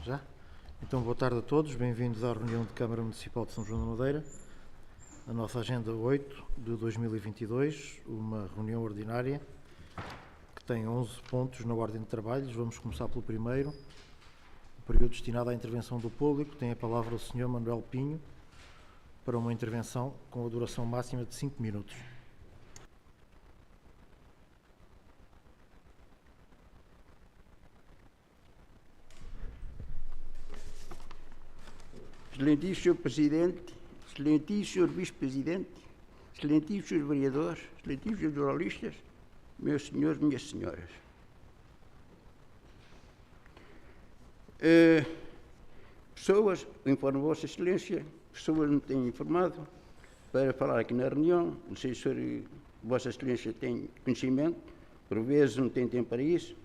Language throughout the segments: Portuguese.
Já? Então, boa tarde a todos, bem-vindos à reunião de Câmara Municipal de São João da Madeira. A nossa agenda 8 de 2022, uma reunião ordinária que tem 11 pontos na ordem de trabalhos. Vamos começar pelo primeiro, o período destinado à intervenção do público. Tem a palavra o Sr. Manuel Pinho para uma intervenção com a duração máxima de 5 minutos. Excelentíssimo Sr. Presidente, Excelentíssimo Sr. Vice-Presidente, Excelentíssimos Sr. Vereadores, Excelentíssimos Sr. Jornalistas, meus senhores, minhas senhoras. Pessoas, informo Vossa Excelência, pessoas me têm informado para falar aqui na reunião, não sei se Vossa Excelência tem conhecimento, por vezes não tem tempo para isso,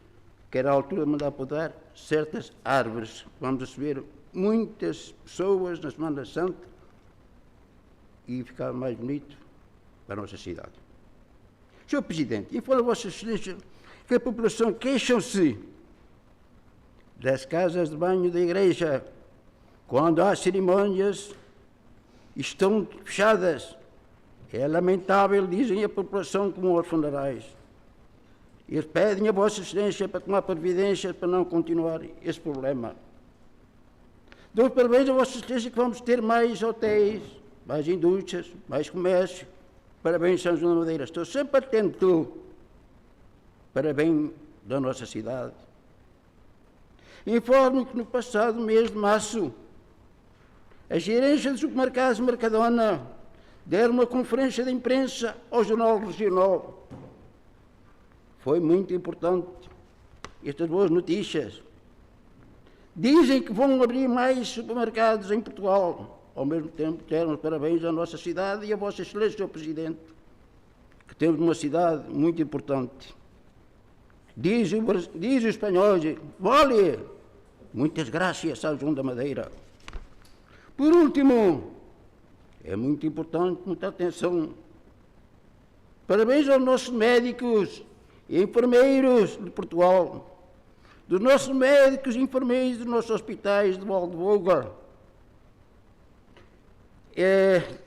que era a altura de mandar podar certas árvores. Vamos receber muitas pessoas na Semana Santa e ficar mais bonito para a nossa cidade. Sr. Presidente, informo a Vossa Excelência que a população queixa-se das casas de banho da igreja quando há cerimónias estão fechadas. É lamentável, dizem a população, como aos funerais. Eles pedem a Vossa Excelência para tomar providências para não continuar esse problema. Dou parabéns a Vossa Excelência que vamos ter mais hotéis, mais indústrias, mais comércio. Parabéns, São João da Madeira. Estou sempre atento para bem da nossa cidade. Informo que no passado mês de março, a gerência dos supermercados Mercadona deram uma conferência de imprensa ao Jornal Regional. Foi muito importante estas boas notícias. Dizem que vão abrir mais supermercados em Portugal. Ao mesmo tempo, quero parabéns à nossa cidade e a Vossa Excelência, Sr. Presidente, que temos uma cidade muito importante. Dizem os espanhóis, vale, muitas graças, São João da Madeira. Por último, é muito importante, muita atenção. Parabéns aos nossos médicos e enfermeiros de Portugal, dos nossos médicos e enfermeiros dos nossos hospitais de Valdevoga,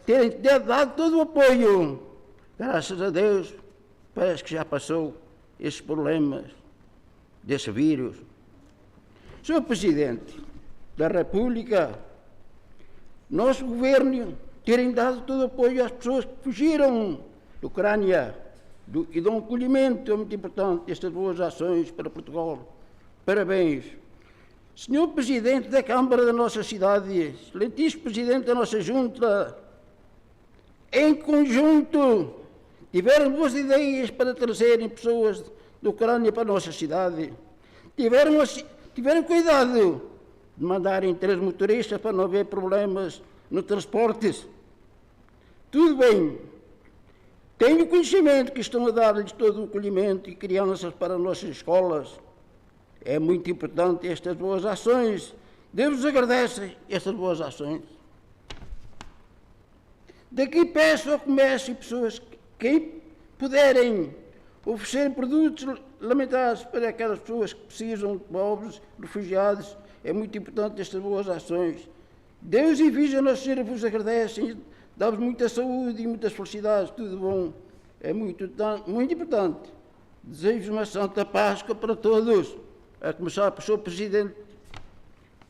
terem dado todo o apoio. Graças a Deus, parece que já passou esses problemas desse vírus. Sr. Presidente da República, nosso governo terem dado todo o apoio às pessoas que fugiram da Ucrânia e dão acolhimento, é muito importante, estas boas ações para Portugal. Parabéns. Senhor Presidente da Câmara da nossa cidade, Excelentíssimo Presidente da nossa Junta, em conjunto, tiveram boas ideias para trazerem pessoas da Ucrânia para a nossa cidade. Tiveram cuidado de mandarem 3 motoristas para não haver problemas no transporte. Tudo bem. Tenho conhecimento que estão a dar-lhes todo o acolhimento e crianças para as nossas escolas. É muito importante estas boas ações. Deus vos agradece estas boas ações. Daqui peço ao comércio e pessoas que puderem oferecer produtos lamentados para aquelas pessoas que precisam, pobres, refugiados. É muito importante estas boas ações. Deus e Virgem Nossa Senhora vos agradecem, dá-vos muita saúde e muitas felicidades, tudo bom. É muito importante. Desejo uma Santa Páscoa para todos, a começar pelo Sr. Presidente,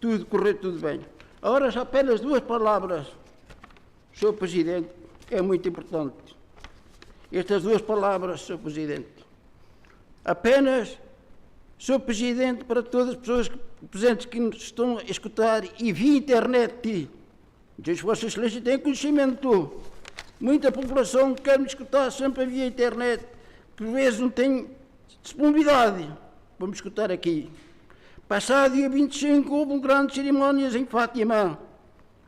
tudo correr tudo bem. Agora, já apenas 2 palavras, Sr. Presidente, é muito importante. Estas 2 palavras, Sr. Presidente. Apenas, Sr. Presidente, para todas as pessoas presentes que nos estão a escutar e via internet, diz Vossa Excelência tem conhecimento. Muita população quer me escutar sempre via internet, por vezes não tem disponibilidade. Vamos escutar aqui. Passado dia 25, houve grandes cerimónias em Fátima,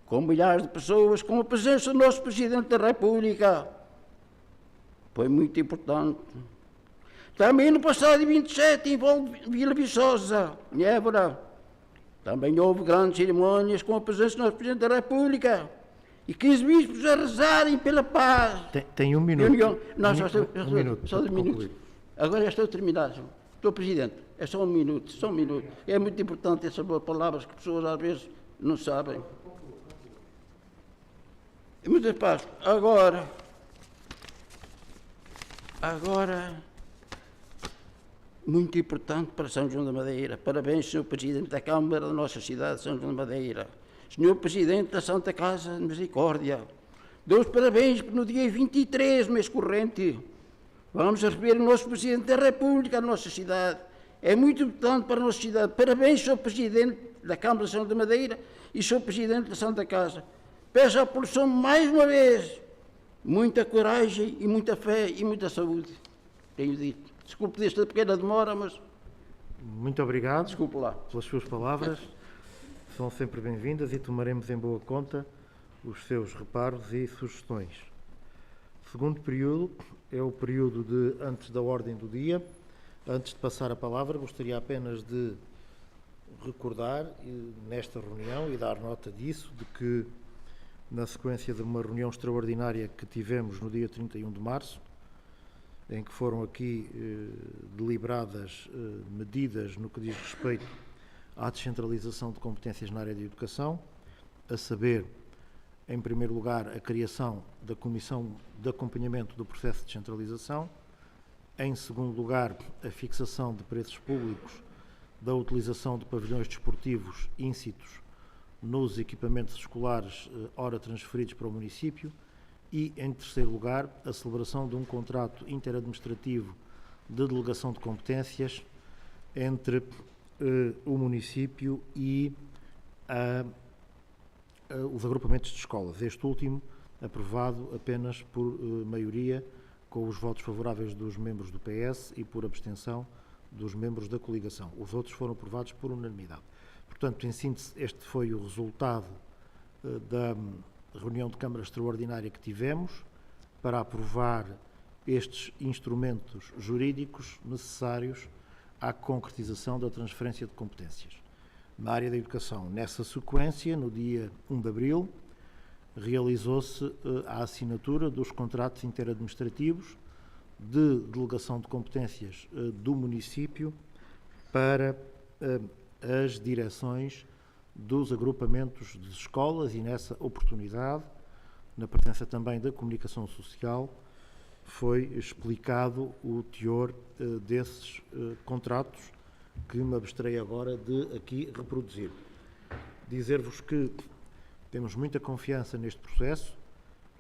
com milhares de pessoas, com a presença do nosso Presidente da República. Foi muito importante. Também no passado dia 27, em Vila Viçosa, em Évora, também houve grandes cerimónias com a presença do nosso Presidente da República e 15 bispos a rezarem pela paz. Tem 1 minuto. Não, um minuto. só 2 minutos. Agora já estou terminado. Sr. Presidente, É só um minuto, só um minuto. É muito importante essas boas palavras que pessoas às vezes não sabem. Mas, rapaz, agora, muito importante para São João da Madeira. Parabéns, Sr. Presidente da Câmara da nossa cidade de São João da Madeira. Sr. Presidente da Santa Casa de Misericórdia, dou os parabéns no dia 23, mês corrente. Vamos receber o nosso Presidente da República, a nossa cidade. É muito importante para a nossa cidade. Parabéns, Sr. Presidente da Câmara de São João da Madeira e Sr. Presidente da Santa Casa. Peço à população mais uma vez muita coragem e muita fé e muita saúde. Tenho dito. Desculpe desta pequena demora, mas... Muito obrigado. Desculpe lá. Pelas suas palavras. São sempre bem-vindas e tomaremos em boa conta os seus reparos e sugestões. O segundo período é o período de antes da ordem do dia. Antes de passar a palavra, gostaria apenas de recordar nesta reunião e dar nota disso, de que na sequência de uma reunião extraordinária que tivemos no dia 31 de março, em que foram aqui deliberadas medidas no que diz respeito à descentralização de competências na área de educação, a saber, em primeiro lugar, a criação da Comissão de Acompanhamento do Processo de Descentralização, em segundo lugar, a fixação de preços públicos da utilização de pavilhões desportivos íncitos nos equipamentos escolares ora transferidos para o município e, em terceiro lugar, a celebração de um contrato interadministrativo de delegação de competências entre o município e os agrupamentos de escolas. Este último aprovado apenas por maioria, com os votos favoráveis dos membros do PS e por abstenção dos membros da coligação. Os outros foram aprovados por unanimidade. Portanto, em síntese, este foi o resultado da reunião de Câmara Extraordinária que tivemos para aprovar estes instrumentos jurídicos necessários à concretização da transferência de competências. Na área da educação, nessa sequência, no dia 1 de abril, realizou-se a assinatura dos contratos interadministrativos de delegação de competências do município para as direções dos agrupamentos de escolas e, nessa oportunidade, na presença também da comunicação social, foi explicado o teor desses contratos que me abstrei agora de aqui reproduzir. Dizer-vos que temos muita confiança neste processo,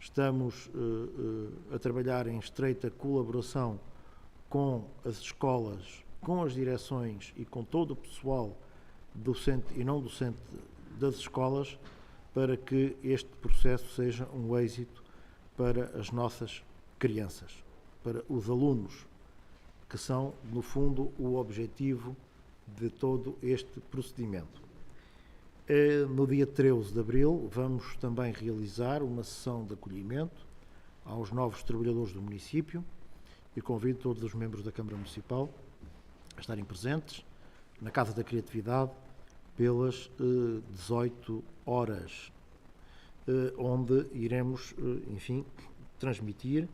estamos a trabalhar em estreita colaboração com as escolas, com as direções e com todo o pessoal docente e não docente das escolas para que este processo seja um êxito para as nossas crianças, para os alunos, que são, no fundo, o objetivo de todo este procedimento. No dia 13 de abril, vamos também realizar uma sessão de acolhimento aos novos trabalhadores do município e convido todos os membros da Câmara Municipal a estarem presentes na Casa da Criatividade pelas 18 horas, onde iremos, enfim, transmitir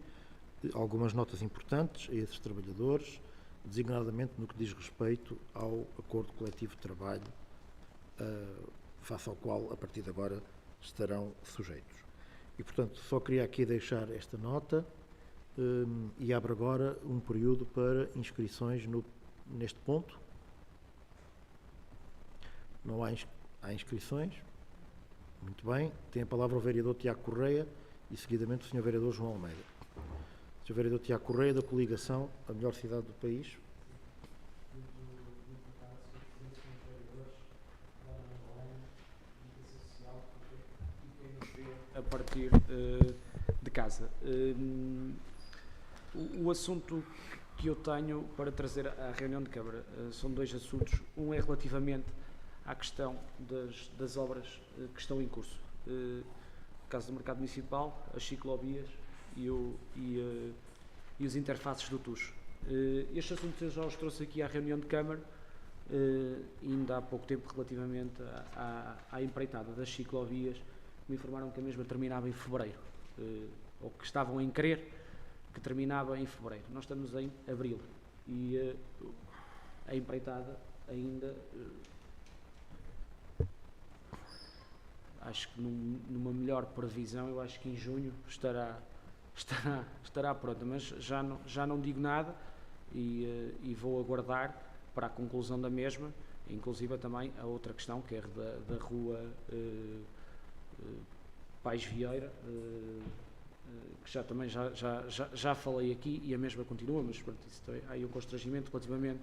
algumas notas importantes a esses trabalhadores, designadamente no que diz respeito ao acordo coletivo de trabalho, face ao qual, a partir de agora, estarão sujeitos. E, portanto, só queria aqui deixar esta nota e abro agora um período para inscrições neste ponto. Não há inscrições? Muito bem. Tem a palavra o vereador Tiago Correia e, seguidamente, o senhor vereador João Almeida. O senhor vereador Tiago Correia, da coligação A Melhor Cidade do País. A partir de casa. O assunto que eu tenho para trazer à reunião de Câmara são dois assuntos. Um é relativamente à questão das obras que estão em curso. No caso do mercado municipal, as ciclovias e os interfaces do TUS. Este assunto eu já os trouxe aqui à reunião de Câmara, ainda há pouco tempo, relativamente à empreitada das ciclovias. Me informaram que a mesma terminava em fevereiro, ou que estavam em querer que terminava em fevereiro. Nós estamos em abril e a empreitada ainda, acho que numa melhor previsão, eu acho que em junho estará pronta, mas já não digo nada e vou aguardar para a conclusão da mesma, inclusive também a outra questão, que é da rua Pais Vieira, que também já falei aqui e a mesma continua, mas pronto, há aí um constrangimento relativamente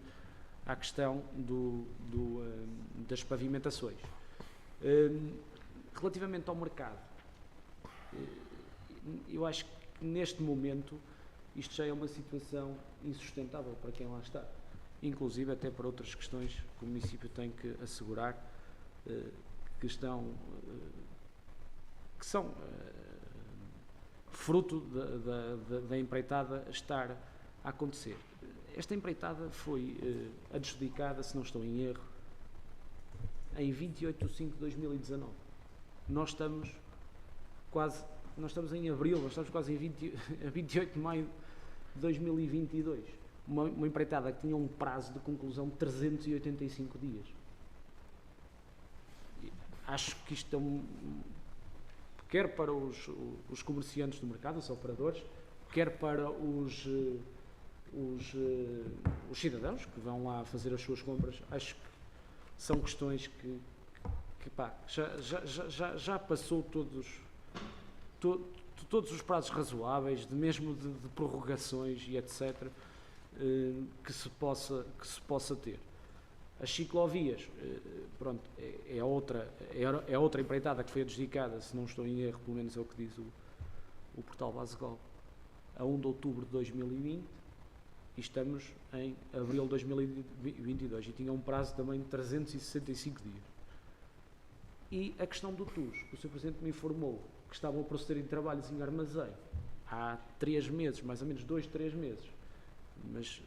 à questão das pavimentações. Relativamente ao mercado, eu acho que neste momento isto já é uma situação insustentável para quem lá está, inclusive até para outras questões que o município tem que assegurar, que são fruto da empreitada estar a acontecer. Esta empreitada foi adjudicada, se não estou em erro, em 28 de 5 de 2019. Nós estamos em abril, nós estamos quase em 28 de maio de 2022. Uma empreitada que tinha um prazo de conclusão de 385 dias. Acho que isto quer para os comerciantes do mercado, os operadores, quer para os cidadãos que vão lá fazer as suas compras, acho que são questões que já passou todos os prazos razoáveis, mesmo de prorrogações e etc., que se possa ter. As ciclovias, pronto, é outra empreitada que foi adjudicada, se não estou em erro, pelo menos é o que diz o portal Basegol, a 1 de outubro de 2020, e estamos em abril de 2022, e tinha um prazo também de 365 dias. E a questão do TUS, o Sr. Presidente me informou que estavam a proceder em trabalhos em armazém há 3 meses, mais ou menos 2, 3 meses, mas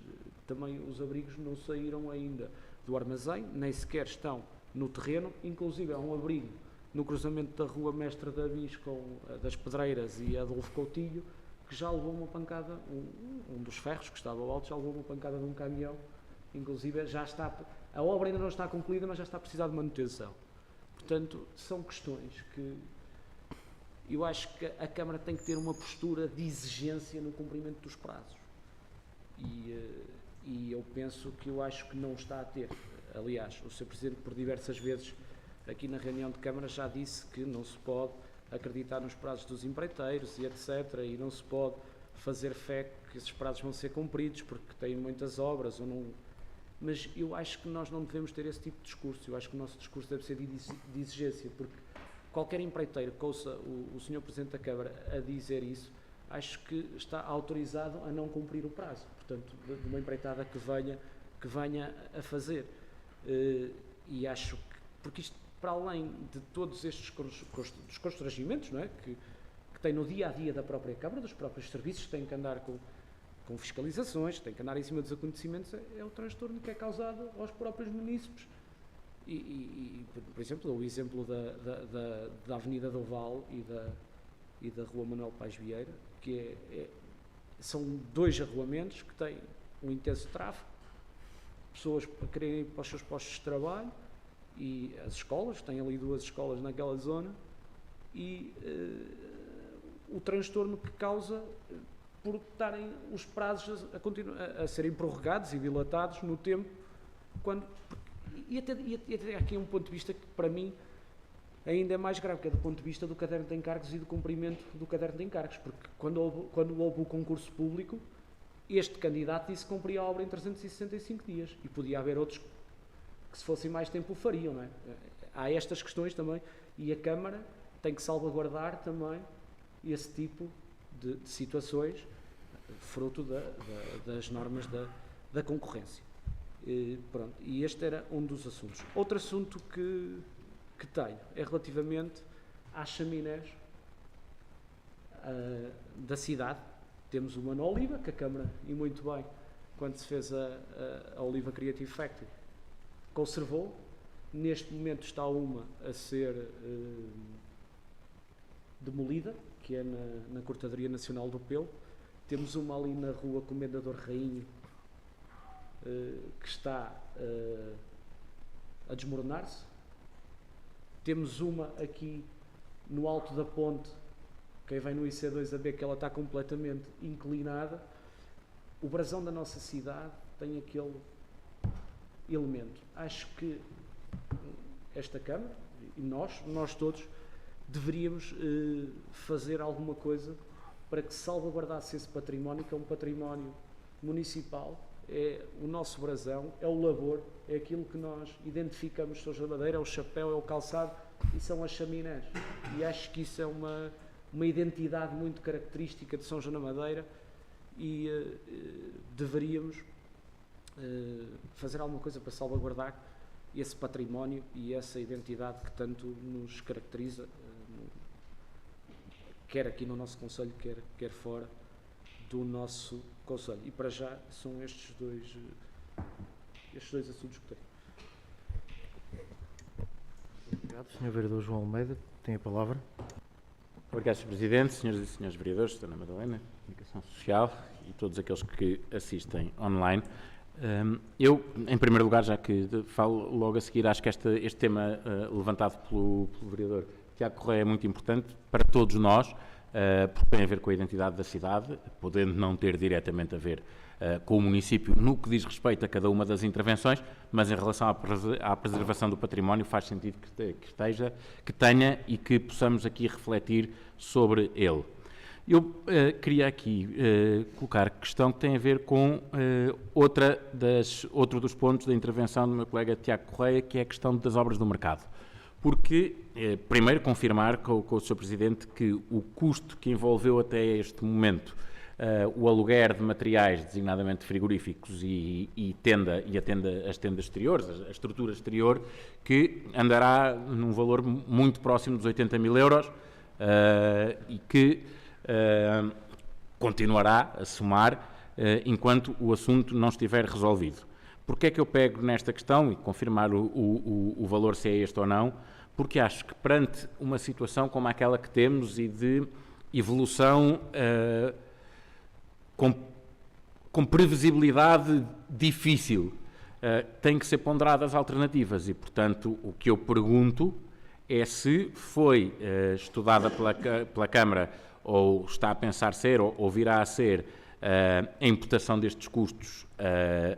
também os abrigos não saíram ainda do armazém, nem sequer estão no terreno, inclusive há um abrigo no cruzamento da rua Mestre Davis com das Pedreiras e Adolfo Coutinho, que já levou uma pancada, um dos ferros que estava ao alto já levou uma pancada de um caminhão, inclusive a obra ainda não está concluída, mas já está a precisar de manutenção. Portanto, são questões que eu acho que a Câmara tem que ter uma postura de exigência no cumprimento dos prazos. E eu penso que eu acho que não está a ter. Aliás, o Sr. Presidente, por diversas vezes, aqui na reunião de Câmara, já disse que não se pode acreditar nos prazos dos empreiteiros e etc. E não se pode fazer fé que esses prazos vão ser cumpridos porque têm muitas obras ou não. Mas eu acho que nós não devemos ter esse tipo de discurso. Eu acho que o nosso discurso deve ser de exigência, porque qualquer empreiteiro que ouça o Sr. Presidente da Câmara a dizer isso, acho que está autorizado a não cumprir o prazo, portanto, de uma empreitada que venha a fazer. E acho que, porque isto, para além de todos estes dos constrangimentos, não é, que tem no dia-a-dia da própria Câmara, dos próprios serviços, que têm que andar com fiscalizações, que têm que andar em cima dos acontecimentos, é o transtorno que é causado aos próprios munícipes. Por exemplo, o exemplo da Avenida do Val e da Rua Manuel Pais Vieira, que são 2 arruamentos que têm um intenso tráfego, pessoas a quererem ir para os seus postos de trabalho, e as escolas, tem ali 2 escolas naquela zona, e o transtorno que causa por estarem os prazos a serem prorrogados e dilatados no tempo, e até aqui um ponto de vista que para mim ainda é mais grave, que é do ponto de vista do caderno de encargos e do cumprimento do caderno de encargos, porque quando houve o concurso público, este candidato disse que cumpria a obra em 365 dias, e podia haver outros que se fossem mais tempo o fariam, não é? Há estas questões também, e a Câmara tem que salvaguardar também esse tipo de situações, fruto das normas da concorrência. Pronto, e este era um dos assuntos. Outro assunto que tenho é relativamente às chaminés da cidade. Temos uma na Oliva, que a Câmara, e muito bem, quando se fez a Oliva Creative Factory, conservou. Neste momento está uma a ser demolida, que é na Cortadoria Nacional do Pelo. Temos uma ali na rua Comendador Rainho, que está a desmoronar-se. Temos uma aqui no alto da ponte, quem vem no IC2 a ver que ela está completamente inclinada. O brasão da nossa cidade tem aquele elemento. Acho que esta Câmara, e nós todos, deveríamos fazer alguma coisa para que salvaguardasse esse património, que é um património municipal, é o nosso brasão, é o labor, é aquilo que nós identificamos São João da Madeira, é o chapéu, é o calçado e são as chaminés. E acho que isso é uma identidade muito característica de São João da Madeira e deveríamos fazer alguma coisa para salvaguardar esse património e essa identidade que tanto nos caracteriza, quer aqui no nosso concelho, quer fora do nosso concelho. E para já são estes dois assuntos que tenho. Obrigado. Sr. Vereador João Almeida, tem a palavra. Obrigado, Sr. Presidente, senhoras e senhores vereadores, Dona Madalena, Comunicação Social e todos aqueles que assistem online. Eu, em primeiro lugar, já que falo logo a seguir, acho que este tema levantado pelo vereador Tiago Correia é muito importante para todos nós, porque tem a ver com a identidade da cidade, podendo não ter diretamente a ver com o município no que diz respeito a cada uma das intervenções, mas em relação à preservação do património faz sentido que tenha e que possamos aqui refletir sobre ele. Eu queria aqui colocar a questão que tem a ver com outro dos pontos da intervenção do meu colega Tiago Correia, que é a questão das obras do mercado. Porque, primeiro, confirmar com o Sr. Presidente que o custo que envolveu até este momento o aluguer de materiais, designadamente frigoríficos as tendas exteriores, a estrutura exterior, que andará num valor muito próximo dos 80 mil euros e que continuará a somar enquanto o assunto não estiver resolvido. Porquê é que eu pego nesta questão e confirmar o valor se é este ou não? Porque acho que perante uma situação como aquela que temos e de evolução com previsibilidade difícil, tem que ser ponderadas alternativas e, portanto, o que eu pergunto é se foi estudada pela Câmara ou está a pensar ser ou virá a ser a imputação destes custos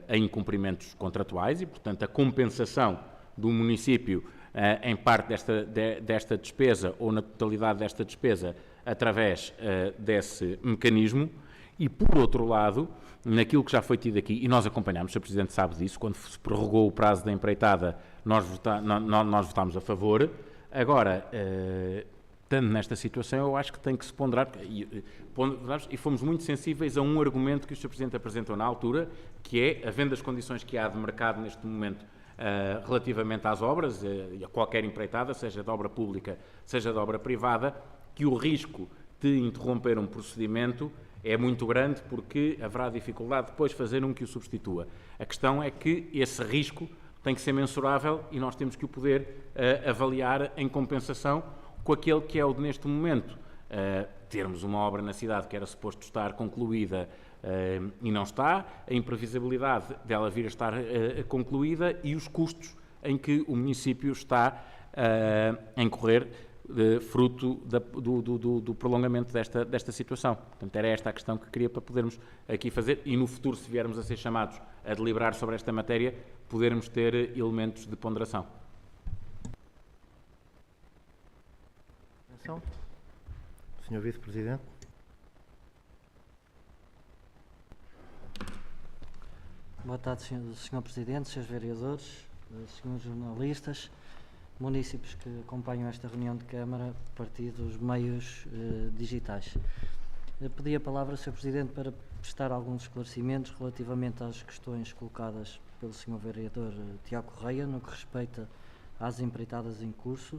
a incumprimentos contratuais e, portanto, a compensação do município em parte desta despesa ou na totalidade desta despesa através desse mecanismo. E, por outro lado, naquilo que já foi tido aqui, e nós acompanhámos, o Sr. Presidente sabe disso, quando se prorrogou o prazo da empreitada, nós votámos a favor. Agora, estando nesta situação, eu acho que tem que se ponderar, e fomos muito sensíveis a um argumento que o Sr. Presidente apresentou na altura, que é, havendo as condições que há de mercado neste momento relativamente às obras, e a qualquer empreitada, seja de obra pública, seja de obra privada, que o risco de interromper um procedimento é muito grande porque haverá dificuldade depois de fazer um que o substitua. A questão é que esse risco tem que ser mensurável e nós temos que o poder avaliar em compensação com aquele que é o de neste momento. Termos uma obra na cidade que era suposto estar concluída e não está, a imprevisibilidade dela vir a estar concluída e os custos em que o município está a incorrer fruto do prolongamento desta situação. Portanto, era esta a questão que queria para podermos aqui fazer e no futuro, se viermos a ser chamados a deliberar sobre esta matéria, podermos ter elementos de ponderação. Sr. Vice-Presidente. Boa tarde, Sr. Presidente, Srs. Vereadores, Srs. Jornalistas, munícipes que acompanham esta reunião de Câmara a partir dos meios digitais. Pedi a palavra, Sr. Presidente, para prestar alguns esclarecimentos relativamente às questões colocadas pelo Sr. Vereador Tiago Correia, no que respeita às empreitadas em curso.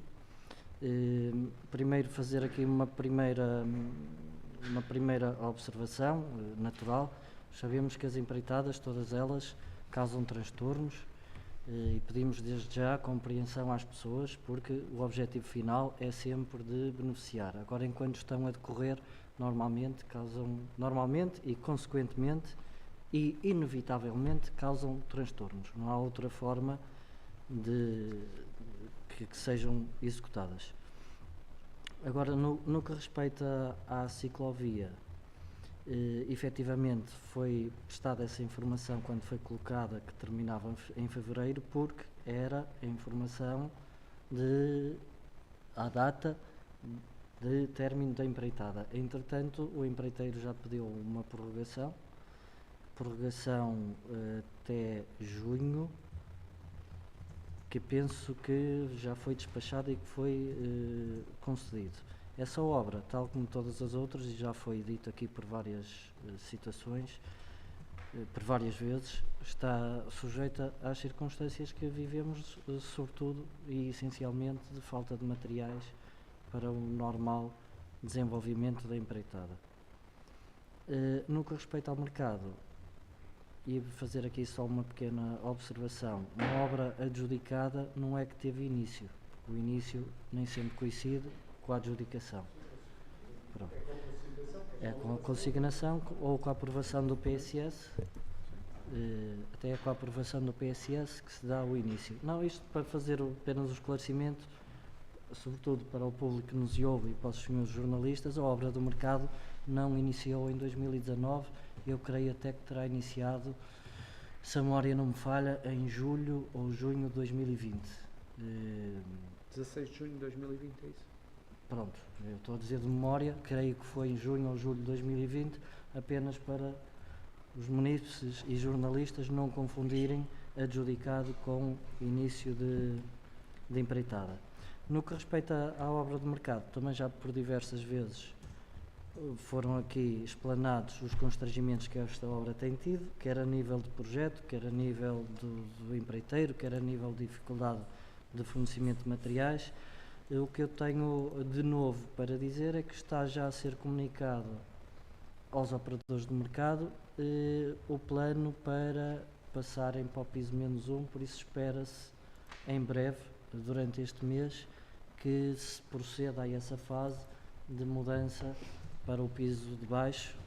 Primeiro fazer aqui uma primeira observação natural. Sabemos que as empreitadas, todas elas, causam transtornos e pedimos desde já compreensão às pessoas porque o objetivo final é sempre de beneficiar. Agora, enquanto estão a decorrer, normalmente e consequentemente e, inevitavelmente, causam transtornos. Não há outra forma que sejam executadas. Agora, no que respeita à ciclovia, efetivamente foi prestada essa informação quando foi colocada, que terminava em fevereiro, porque era a informação à data de término da empreitada. Entretanto, o empreiteiro já pediu uma prorrogação até junho, que penso que já foi despachada e que foi concedido. Essa obra, tal como todas as outras, e já foi dito aqui por várias situações, por várias vezes, está sujeita às circunstâncias que vivemos, sobretudo e essencialmente, de falta de materiais para o normal desenvolvimento da empreitada. No que respeita ao mercado, e fazer aqui só uma pequena observação. Uma obra adjudicada não é que teve início. O início nem sempre coincide com a adjudicação. Pronto. É com a consignação ou com a aprovação do PSS, até é com a aprovação do PSS que se dá o início. Não, isto para fazer apenas o esclarecimento, sobretudo para o público que nos ouve e para os senhores jornalistas, a obra do mercado não iniciou em 2019, eu creio até que terá iniciado, se a memória não me falha, em julho ou junho de 2020. 16 de junho de 2020, é isso? Pronto, eu estou a dizer de memória, creio que foi em junho ou julho de 2020, apenas para os munícices e jornalistas não confundirem adjudicado com início de empreitada. No que respeita à obra de mercado, também já por diversas vezes foram aqui explanados os constrangimentos que esta obra tem tido, quer a nível de projeto, quer a nível do empreiteiro, quer a nível de dificuldade de fornecimento de materiais. O que eu tenho de novo para dizer é que está já a ser comunicado aos operadores de mercado o plano para passarem para o piso -1, por isso espera-se em breve, durante este mês, que se proceda a essa fase de mudança para o piso de baixo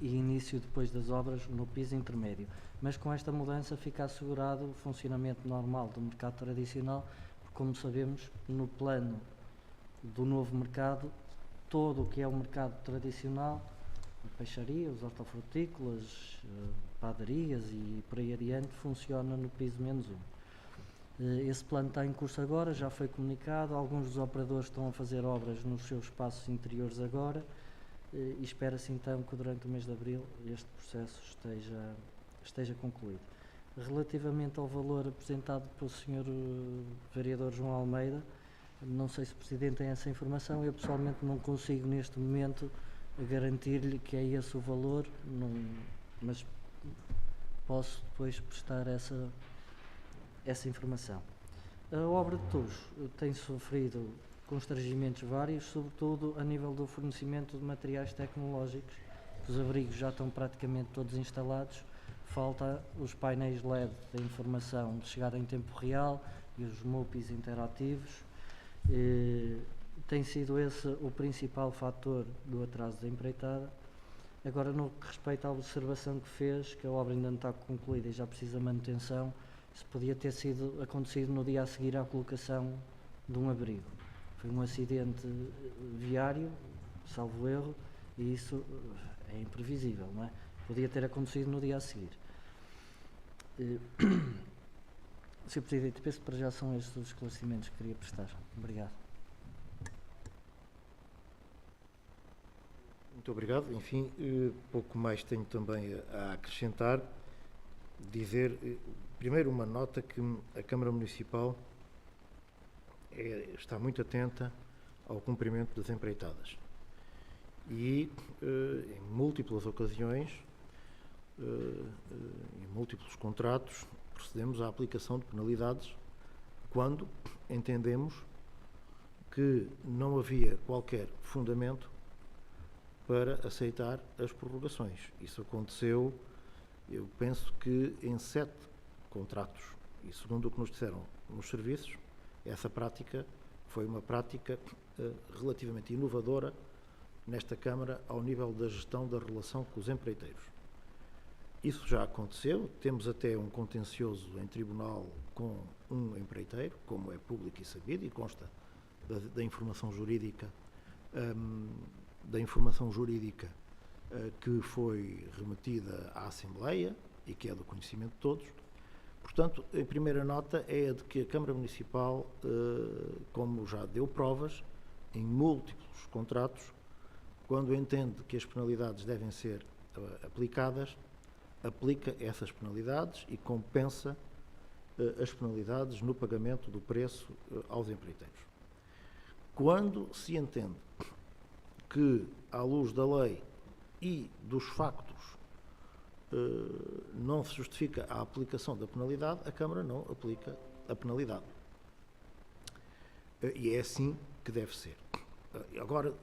e início depois das obras no piso intermédio. Mas com esta mudança fica assegurado o funcionamento normal do mercado tradicional, porque, como sabemos, no plano do novo mercado, todo o que é o mercado tradicional, a peixaria, os hortofrutícolas, padarias e por aí adiante, funciona no piso -1. Esse plano está em curso agora, já foi comunicado, alguns dos operadores estão a fazer obras nos seus espaços interiores agora, e espera-se então que durante o mês de abril este processo esteja concluído. Relativamente ao valor apresentado pelo Sr. Vereador João Almeida, não sei se o Presidente tem essa informação, eu pessoalmente não consigo neste momento garantir-lhe que é esse o valor, mas posso depois prestar essa informação. A obra de Tours tem sofrido constrangimentos vários, sobretudo a nível do fornecimento de materiais tecnológicos. Os abrigos já estão praticamente todos instalados, falta os painéis LED da informação de chegada em tempo real e os MUPIs interativos. Tem sido esse o principal fator do atraso da empreitada. Agora, no que respeita à observação que fez, que a obra ainda não está concluída e já precisa de manutenção, isso podia ter acontecido no dia a seguir à colocação de um abrigo. Foi um acidente viário, salvo erro, e isso é imprevisível, não é? Podia ter acontecido no dia a seguir. Sr. Presidente, penso que para já são estes os esclarecimentos que queria prestar. Obrigado. Muito obrigado. Enfim, pouco mais tenho também a acrescentar. Dizer, primeiro, uma nota que a Câmara Municipal está muito atenta ao cumprimento das empreitadas. E, em múltiplas ocasiões, em múltiplos contratos, procedemos à aplicação de penalidades quando entendemos que não havia qualquer fundamento para aceitar as prorrogações. Isso aconteceu, eu penso que em 7 contratos, e segundo o que nos disseram nos serviços, essa prática foi uma prática relativamente inovadora nesta Câmara ao nível da gestão da relação com os empreiteiros. Isso já aconteceu, temos até um contencioso em tribunal com um empreiteiro, como é público e sabido, e consta da informação jurídica, que foi remetida à Assembleia e que é do conhecimento de todos. Portanto, a primeira nota é a de que a Câmara Municipal, como já deu provas em múltiplos contratos, quando entende que as penalidades devem ser aplicadas, aplica essas penalidades e compensa as penalidades no pagamento do preço aos empreiteiros. Quando se entende que, à luz da lei e dos factos, não se justifica a aplicação da penalidade, a Câmara não aplica a penalidade. E é assim que deve ser. Agora,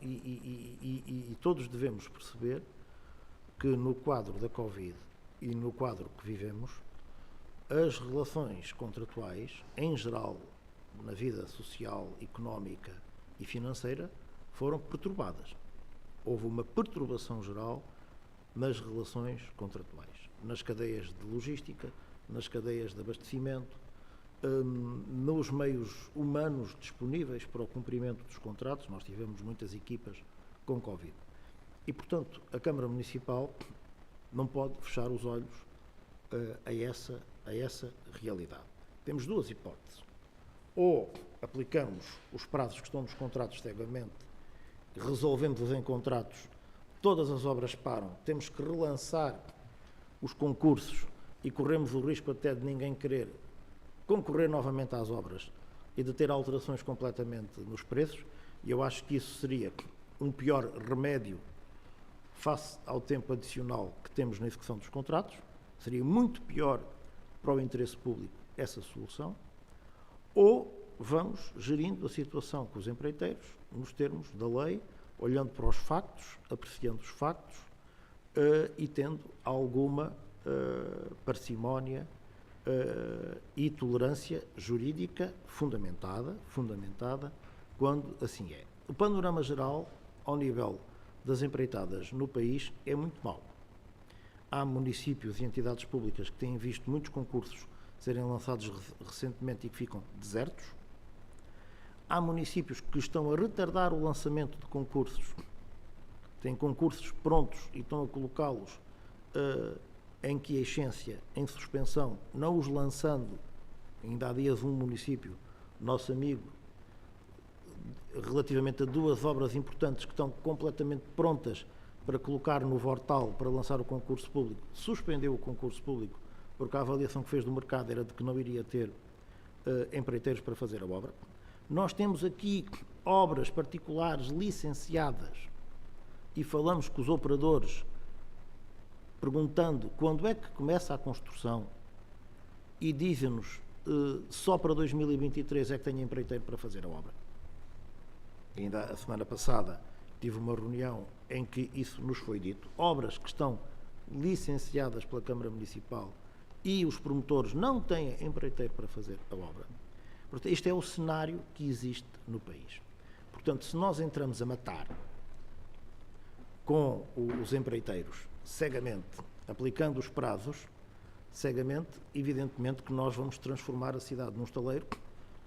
todos devemos perceber que no quadro da Covid e no quadro que vivemos, as relações contratuais, em geral, na vida social, económica e financeira, foram perturbadas. Houve uma perturbação geral nas relações contratuais, nas cadeias de logística, nas cadeias de abastecimento, nos meios humanos disponíveis para o cumprimento dos contratos. Nós tivemos muitas equipas com Covid. E, portanto, a Câmara Municipal não pode fechar os olhos a essa realidade. Temos duas hipóteses. Ou aplicamos os prazos que estão nos contratos cegamente, resolvemos-os em contratos, todas as obras param, temos que relançar os concursos e corremos o risco até de ninguém querer concorrer novamente às obras e de ter alterações completamente nos preços, e eu acho que isso seria um pior remédio face ao tempo adicional que temos na execução dos contratos. Seria muito pior para o interesse público essa solução. Ou vamos gerindo a situação com os empreiteiros nos termos da lei, olhando para os factos, apreciando os factos e tendo alguma parcimónia e tolerância jurídica fundamentada quando assim é. O panorama geral, ao nível das empreitadas no país, é muito mau. Há municípios e entidades públicas que têm visto muitos concursos serem lançados recentemente e que ficam desertos. Há municípios que estão a retardar o lançamento de concursos, têm concursos prontos e estão a colocá-los em quiescência, em suspensão, não os lançando. Ainda há dias um município, nosso amigo, relativamente a duas obras importantes que estão completamente prontas para colocar no Vortal para lançar o concurso público, suspendeu o concurso público porque a avaliação que fez do mercado era de que não iria ter empreiteiros para fazer a obra. Nós temos aqui obras particulares licenciadas e falamos com os operadores perguntando quando é que começa a construção e dizem-nos só para 2023 é que tem empreiteiro para fazer a obra. Ainda a semana passada tive uma reunião em que isso nos foi dito. Obras que estão licenciadas pela Câmara Municipal e os promotores não têm empreiteiro para fazer a obra. Portanto, este é o cenário que existe no país. Portanto, se nós entramos a matar com os empreiteiros cegamente, aplicando os prazos cegamente, evidentemente que nós vamos transformar a cidade num estaleiro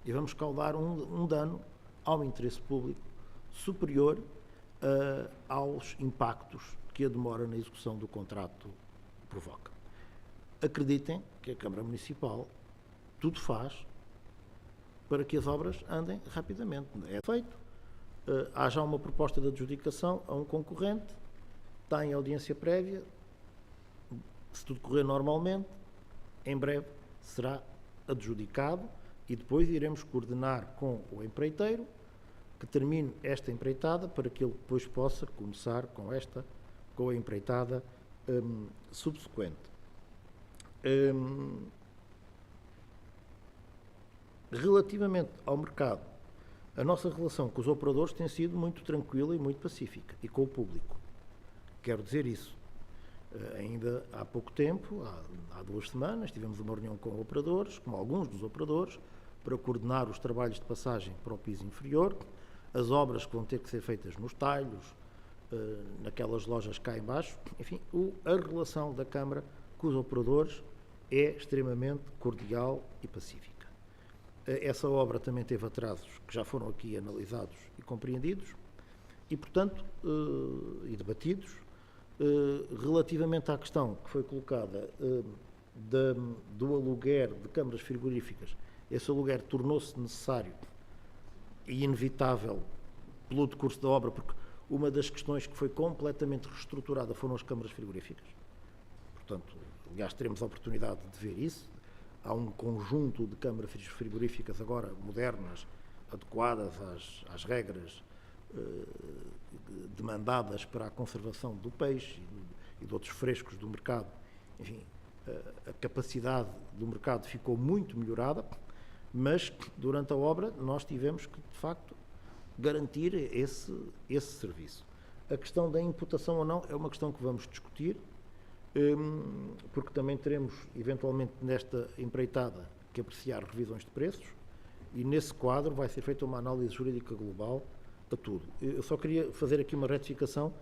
e vamos causar um dano ao interesse público superior aos impactos que a demora na execução do contrato provoca. Acreditem que a Câmara Municipal tudo faz para que as obras andem rapidamente. É feito. Há já uma proposta de adjudicação a um concorrente, está em audiência prévia, se tudo correr normalmente, em breve será adjudicado e depois iremos coordenar com o empreiteiro que termine esta empreitada para que ele depois possa começar com a empreitada subsequente. Relativamente ao mercado, a nossa relação com os operadores tem sido muito tranquila e muito pacífica, e com o público. Quero dizer isso. Ainda há pouco tempo, há 2 semanas, tivemos uma reunião com operadores, com alguns dos operadores, para coordenar os trabalhos de passagem para o piso inferior, as obras que vão ter que ser feitas nos talhos, naquelas lojas cá em baixo. Enfim, a relação da Câmara com os operadores é extremamente cordial e pacífica. Essa obra também teve atrasos que já foram aqui analisados e compreendidos e, portanto, e debatidos. Relativamente à questão que foi colocada do aluguer de câmaras frigoríficas, esse aluguer tornou-se necessário e inevitável pelo decurso da obra, porque uma das questões que foi completamente reestruturada foram as câmaras frigoríficas. Portanto, aliás, teremos a oportunidade de ver isso. Há um conjunto de câmaras frigoríficas agora modernas, adequadas às regras demandadas para a conservação do peixe e de outros frescos do mercado. Enfim, a capacidade do mercado ficou muito melhorada, mas durante a obra nós tivemos que, de facto, garantir esse serviço. A questão da imputação ou não é uma questão que vamos discutir, porque também teremos, eventualmente, nesta empreitada, que apreciar revisões de preços, e nesse quadro vai ser feita uma análise jurídica global a tudo. Eu só queria fazer aqui uma retificação.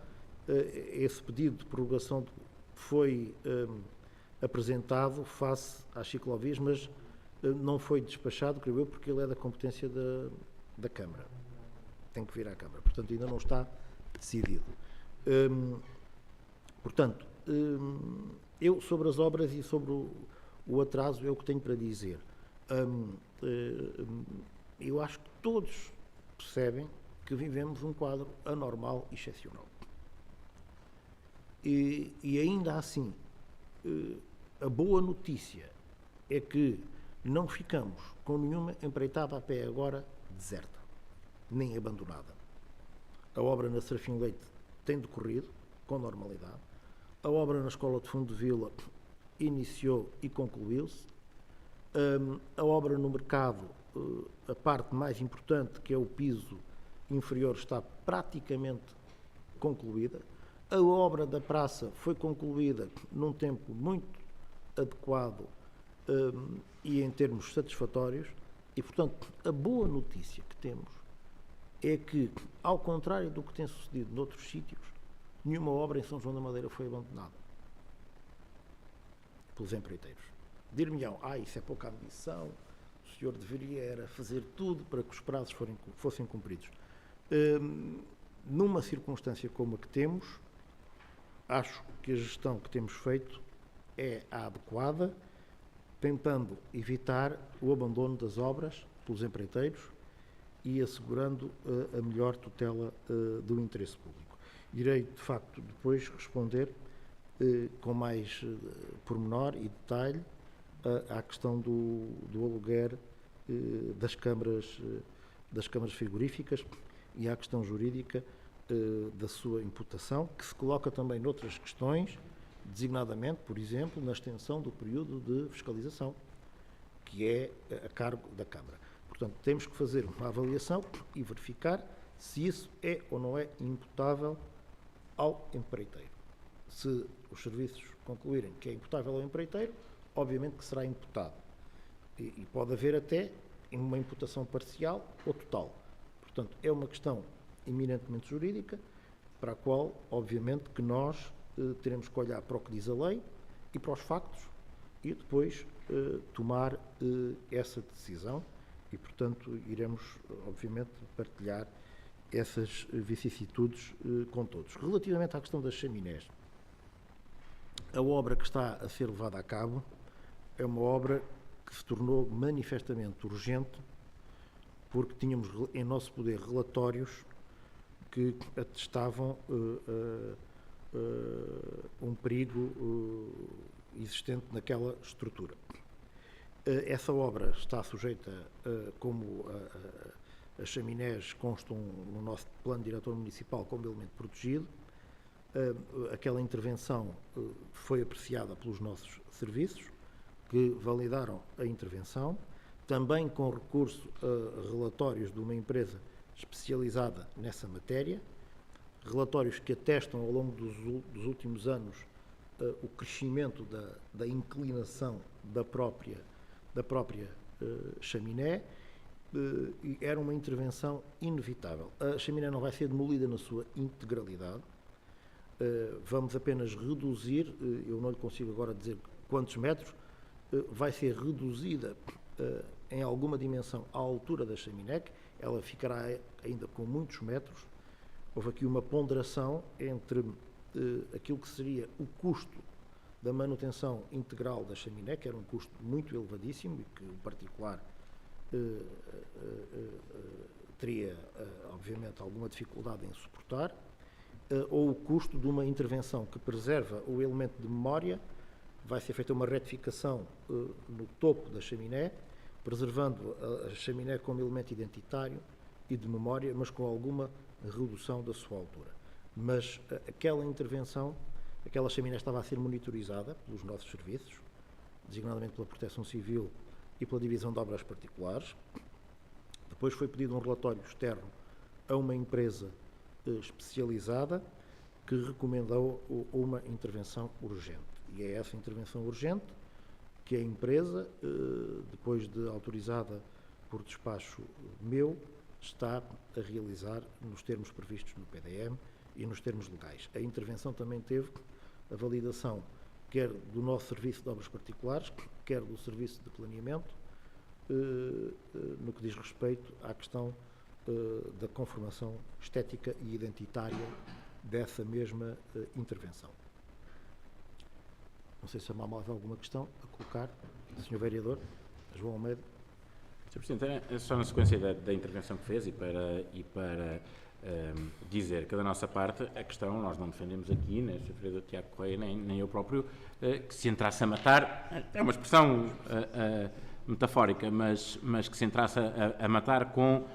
Esse pedido de prorrogação foi apresentado face às ciclovias, mas não foi despachado, creio eu, porque ele é da competência da Câmara. Tem que vir à Câmara. Portanto, ainda não está decidido. Portanto, eu, sobre as obras e sobre o atraso, é o que tenho para dizer. Eu acho que todos percebem que vivemos um quadro anormal e excepcional. E ainda assim, a boa notícia é que não ficamos com nenhuma empreitada a pé agora deserta, nem abandonada. A obra na Serafim Leite tem decorrido com normalidade. A obra na Escola de Fundo de Vila iniciou e concluiu-se. A obra no mercado, a parte mais importante, que é o piso inferior, está praticamente concluída. A obra da praça foi concluída num tempo muito adequado e em termos satisfatórios. E, portanto, a boa notícia que temos é que, ao contrário do que tem sucedido noutros sítios, nenhuma obra em São João da Madeira foi abandonada pelos empreiteiros. Dir-me-ão, isso é pouca ambição, o senhor deveria era fazer tudo para que os prazos fossem cumpridos. Numa circunstância como a que temos, acho que a gestão que temos feito é a adequada, tentando evitar o abandono das obras pelos empreiteiros e assegurando a melhor tutela do interesse público. Irei, de facto, depois responder com mais pormenor e detalhe à questão do aluguer das câmaras frigoríficas e à questão jurídica da sua imputação, que se coloca também noutras questões, designadamente, por exemplo, na extensão do período de fiscalização, que é a cargo da Câmara. Portanto, temos que fazer uma avaliação e verificar se isso é ou não é imputável ao empreiteiro. Se os serviços concluírem que é imputável ao empreiteiro, obviamente que será imputado. E pode haver até uma imputação parcial ou total. Portanto, é uma questão eminentemente jurídica, para a qual, obviamente, que nós teremos que olhar para o que diz a lei e para os factos e depois tomar essa decisão e, portanto, iremos, obviamente, partilhar essas vicissitudes com todos. Relativamente à questão das chaminés, a obra que está a ser levada a cabo é uma obra que se tornou manifestamente urgente, porque tínhamos em nosso poder relatórios que atestavam um perigo existente naquela estrutura. Essa obra está sujeita, como as chaminés constam no nosso plano diretor municipal como elemento protegido. Aquela intervenção foi apreciada pelos nossos serviços, que validaram a intervenção, também com recurso a relatórios de uma empresa especializada nessa matéria, relatórios que atestam ao longo dos últimos anos o crescimento da inclinação da própria chaminé, e era uma intervenção inevitável. A chaminé não vai ser demolida na sua integralidade. vamos apenas reduzir, eu não lhe consigo agora dizer quantos metros, vai ser reduzida em alguma dimensão à altura da chaminé, ela ficará ainda com muitos metros. Houve aqui uma ponderação entre aquilo que seria o custo da manutenção integral da chaminé, que era um custo muito elevadíssimo e que o particular teria, obviamente, alguma dificuldade em suportar, ou o custo de uma intervenção que preserva o elemento de memória. Vai ser feita uma retificação no topo da chaminé, preservando a chaminé como elemento identitário e de memória, mas com alguma redução da sua altura. Mas aquela intervenção, aquela chaminé estava a ser monitorizada pelos nossos serviços, designadamente pela Proteção Civil e pela Divisão de Obras Particulares. Depois foi pedido um relatório externo a uma empresa especializada que recomendou uma intervenção urgente. E é essa intervenção urgente que a empresa, depois de autorizada por despacho meu, está a realizar nos termos previstos no PDM e nos termos legais. A intervenção também teve a validação quer do nosso Serviço de Obras Particulares, quer do Serviço de Planeamento, no que diz respeito à questão da conformação estética e identitária dessa mesma intervenção. Não sei se há mais alguma questão a colocar. Sr. Vereador, João Almeida. Sr. Presidente, é só na sequência da intervenção que fez e para dizer que da nossa parte a questão, nós não defendemos aqui, nem o Sr. Vereador Tiago Correia, nem eu próprio, que se entrasse a matar, é uma expressão metafórica, mas que se entrasse a matar com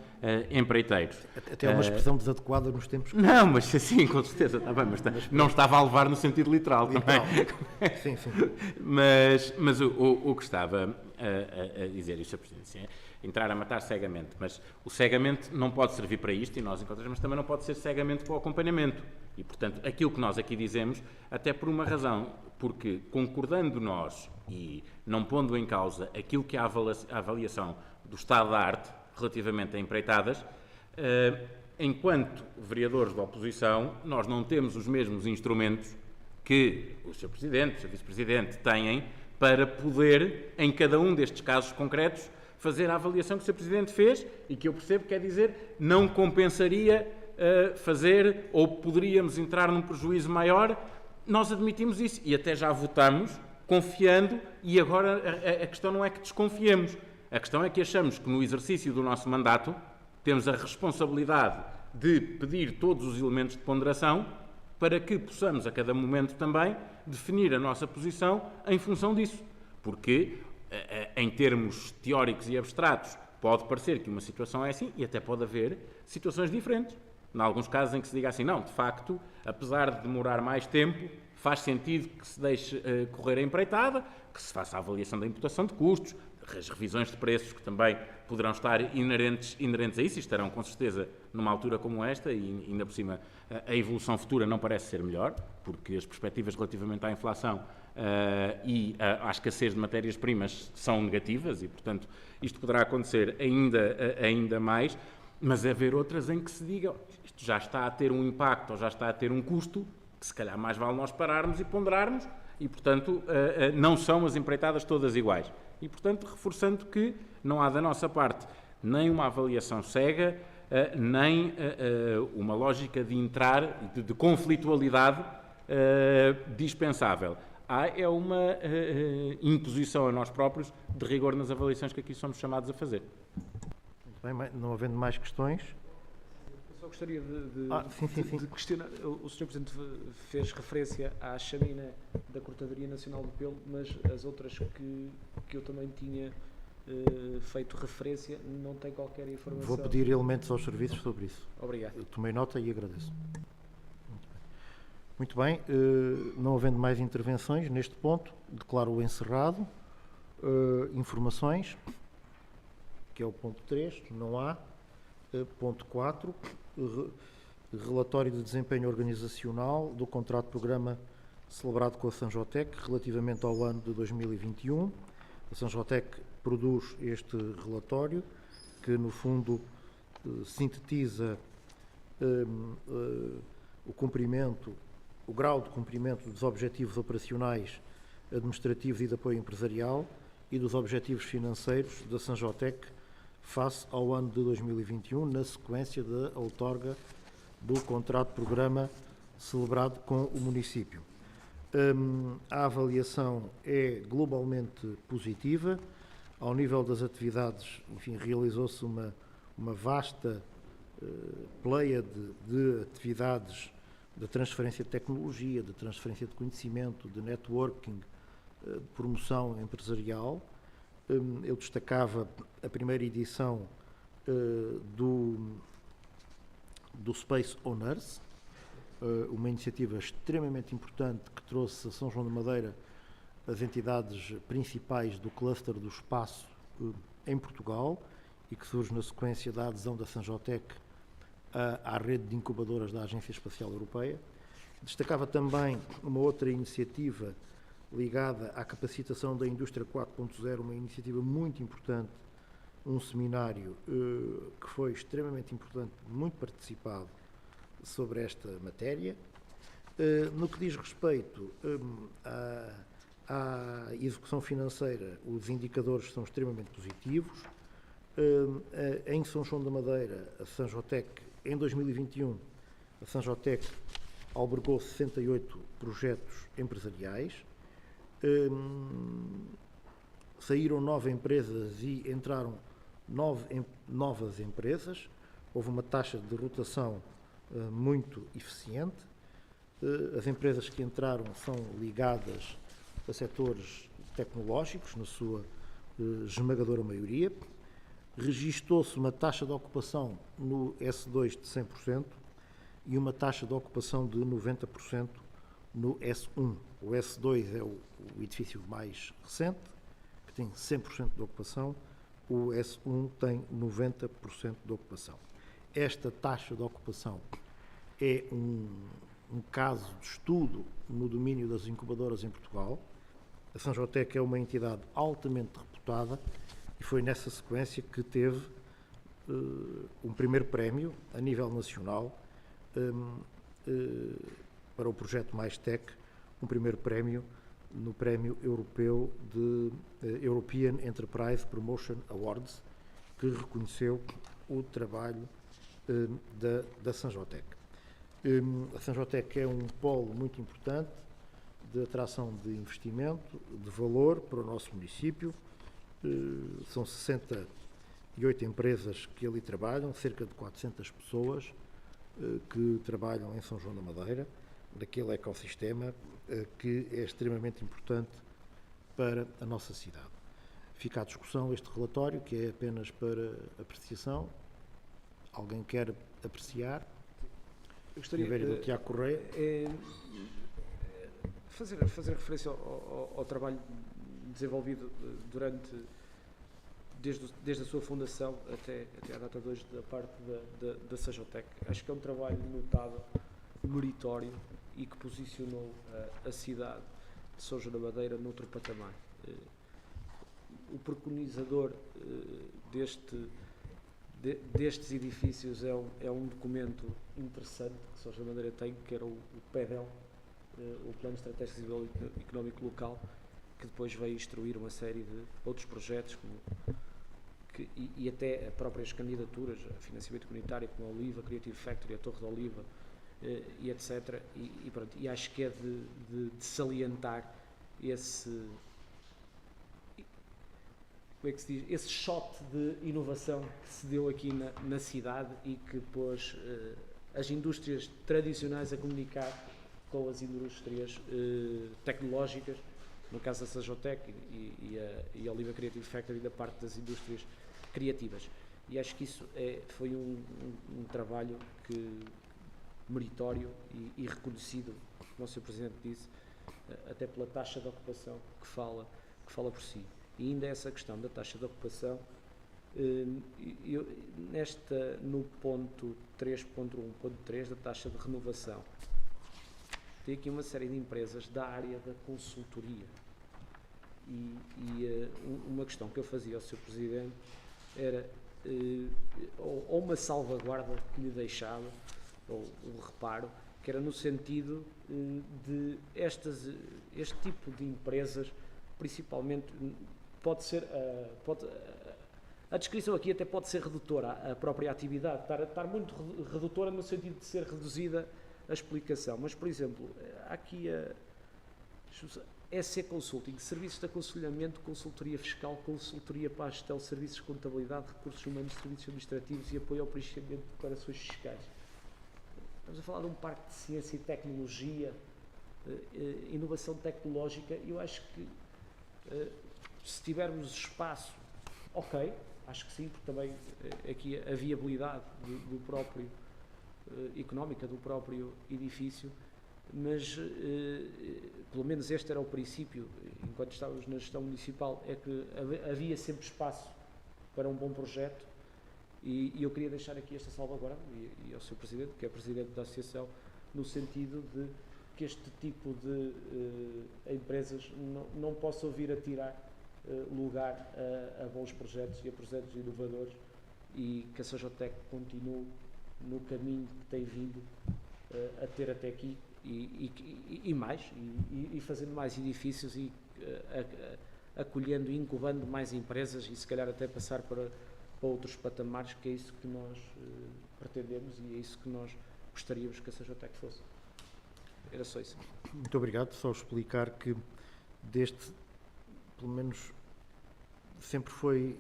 empreiteiros. Até é uma expressão desadequada nos tempos. Não, mas sim, com certeza, está bem, mas não estava a levar no sentido literal também. Sim, sim. Mas o que estava a dizer, e o Sr. Presidente, é entrar a matar cegamente, mas o cegamente não pode servir para isto, e nós encontramos, mas também não pode ser cegamente para o acompanhamento. E, portanto, aquilo que nós aqui dizemos, até por uma razão, porque concordando nós e não pondo em causa aquilo que é a avaliação do estado da arte relativamente a empreitadas, enquanto vereadores da oposição, nós não temos os mesmos instrumentos que o Sr. Presidente, o Sr. Vice-Presidente têm para poder, em cada um destes casos concretos, fazer a avaliação que o Sr. Presidente fez e que eu percebo quer dizer não compensaria fazer ou poderíamos entrar num prejuízo maior. Nós admitimos isso e até já votamos confiando, e agora a questão não é que desconfiemos, a questão é que achamos que no exercício do nosso mandato temos a responsabilidade de pedir todos os elementos de ponderação para que possamos a cada momento também definir a nossa posição em função disso, porque em termos teóricos e abstratos pode parecer que uma situação é assim e até pode haver situações diferentes. Em alguns casos em que se diga assim, não, de facto, apesar de demorar mais tempo, faz sentido que se deixe correr a empreitada, que se faça a avaliação da imputação de custos, as revisões de preços que também poderão estar inerentes a isso e estarão com certeza numa altura como esta, e ainda por cima a evolução futura não parece ser melhor, porque as perspectivas relativamente à inflação e à escassez de matérias-primas são negativas e, portanto, isto poderá acontecer ainda mais, mas haver outras em que se diga isto já está a ter um impacto ou já está a ter um custo que se calhar mais vale nós pararmos e ponderarmos e, portanto, não são as empreitadas todas iguais. E, portanto, reforçando que não há da nossa parte nem uma avaliação cega, nem uma lógica de entrar, de conflitualidade dispensável. Há uma imposição a nós próprios de rigor nas avaliações que aqui somos chamados a fazer. Muito bem, não havendo mais questões. Eu só gostaria de questionar. O Sr. Presidente fez referência à chaminé da Cortadoria Nacional do Pelo, mas as outras que eu também tinha feito referência não tem qualquer informação. Vou pedir elementos aos serviços sobre isso. Obrigado. Eu tomei nota e agradeço. Muito bem, não havendo mais intervenções neste ponto, declaro-o encerrado. Informações, que é o ponto 3, não há. Ponto 4, relatório de desempenho organizacional do contrato de programa celebrado com a Sanjotec relativamente ao ano de 2021. A Sanjotec produz este relatório que, no fundo, sintetiza o cumprimento o grau de cumprimento dos objetivos operacionais, administrativos e de apoio empresarial e dos objetivos financeiros da Sanjotec face ao ano de 2021, na sequência da outorga do contrato de programa celebrado com o município. A avaliação é globalmente positiva. Ao nível das atividades, enfim, realizou-se uma vasta pleia de atividades de transferência de tecnologia, de transferência de conhecimento, de networking, de promoção empresarial. Eu destacava a primeira edição do Space on Earth, uma iniciativa extremamente importante que trouxe a São João da Madeira as entidades principais do cluster do espaço em Portugal e que surge na sequência da adesão da Sanjotec à rede de incubadoras da Agência Espacial Europeia. Destacava também uma outra iniciativa ligada à capacitação da Indústria 4.0, uma iniciativa muito importante, um seminário que foi extremamente importante, muito participado sobre esta matéria. No que diz respeito à execução financeira, os indicadores são extremamente positivos. Em São João da Madeira, a Sanjotec, em 2021, a Sanjotec albergou 68 projetos empresariais, saíram 9 empresas e entraram 9 novas empresas, houve uma taxa de rotação muito eficiente. As empresas que entraram são ligadas a setores tecnológicos, na sua esmagadora maioria. Registou-se uma taxa de ocupação no S2 de 100% e uma taxa de ocupação de 90% no S1. O S2 é o edifício mais recente, que tem 100% de ocupação, o S1 tem 90% de ocupação. Esta taxa de ocupação é um caso de estudo no domínio das incubadoras em Portugal. A Sanjotec é uma entidade altamente reputada e foi nessa sequência que teve um primeiro prémio a nível nacional para o projeto Mais Tech, um primeiro prémio no Prémio Europeu de European Enterprise Promotion Awards, que reconheceu o trabalho da Sanjotec. A Sanjotec é um polo muito importante de atração de investimento, de valor para o nosso município. São 68 empresas que ali trabalham, cerca de 400 pessoas que trabalham em São João da Madeira, naquele ecossistema que é extremamente importante para a nossa cidade. Fica à discussão este relatório, que é apenas para apreciação. Alguém quer apreciar? Eu gostaria do Tiago Correia. Fazer referência ao trabalho desenvolvido desde a sua fundação até à data de hoje da parte da Sanjotec. Acho que é um trabalho notável, meritório e que posicionou a cidade de São João da Madeira noutro patamar. O preconizador destes edifícios é um documento interessante que São João da Madeira tem, que era o PEDEL, o Plano Estratégico de Desenvolvimento Económico Local, que depois veio instruir uma série de outros projetos e até próprias candidaturas a financiamento comunitário, como a Oliva, Creative Factory, a Torre da Oliva, e etc. Pronto, e acho que é de salientar esse, como é que se diz, esse shot de inovação que se deu aqui na cidade e que pôs as indústrias tradicionais a comunicar com as indústrias tecnológicas, no caso da Sanjotec e a Oliva Creative Factory da parte das indústrias criativas. E acho que isso foi um trabalho meritório e reconhecido, como o Sr. Presidente disse, até pela taxa de ocupação que fala por si. E ainda essa questão da taxa de ocupação, no ponto 3.1.3 da taxa de renovação, tem aqui uma série de empresas da área da consultoria. Uma questão que eu fazia ao Sr. Presidente era ou uma salvaguarda que lhe deixava, ou um reparo, que era no sentido de este tipo de empresas, principalmente, pode ser, a descrição aqui até pode ser redutora, a própria atividade, estar muito redutora no sentido de ser reduzida a explicação, mas, por exemplo, há aqui a EC Consulting, serviços de aconselhamento, consultoria fiscal, consultoria para a gestão, serviços de contabilidade, recursos humanos, serviços administrativos e apoio ao preenchimento de declarações fiscais. Estamos a falar de um parque de ciência e tecnologia, inovação tecnológica, e eu acho que se tivermos espaço, ok, acho que sim, porque também aqui a viabilidade do próprio económica do próprio edifício, mas pelo menos este era o princípio, enquanto estávamos na gestão municipal, é que havia sempre espaço para um bom projeto, e eu queria deixar aqui esta salvaguarda e ao Sr. Presidente, que é Presidente da Associação, no sentido de que este tipo de empresas não possam vir a tirar lugar a bons projetos e a projetos inovadores, e que a Sanjotec continue no caminho que tem vindo a ter até aqui, e mais, e fazendo mais edifícios, e acolhendo e incubando mais empresas, e se calhar até passar para outros patamares, que é isso que nós pretendemos e é isso que nós gostaríamos que a Sanjotec fosse. Era só isso. Muito obrigado. Só explicar que pelo menos, sempre foi,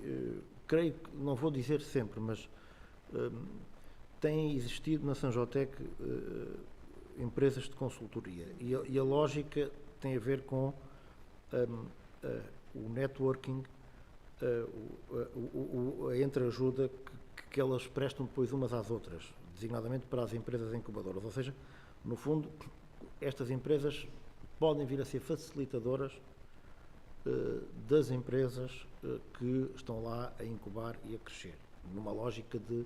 creio que, não vou dizer sempre, mas tem existido na Sanjotec empresas de consultoria, e a lógica tem a ver com o networking, a entreajuda que elas prestam depois umas às outras, designadamente para as empresas incubadoras. Ou seja, no fundo, estas empresas podem vir a ser facilitadoras das empresas que estão lá a incubar e a crescer, numa lógica de,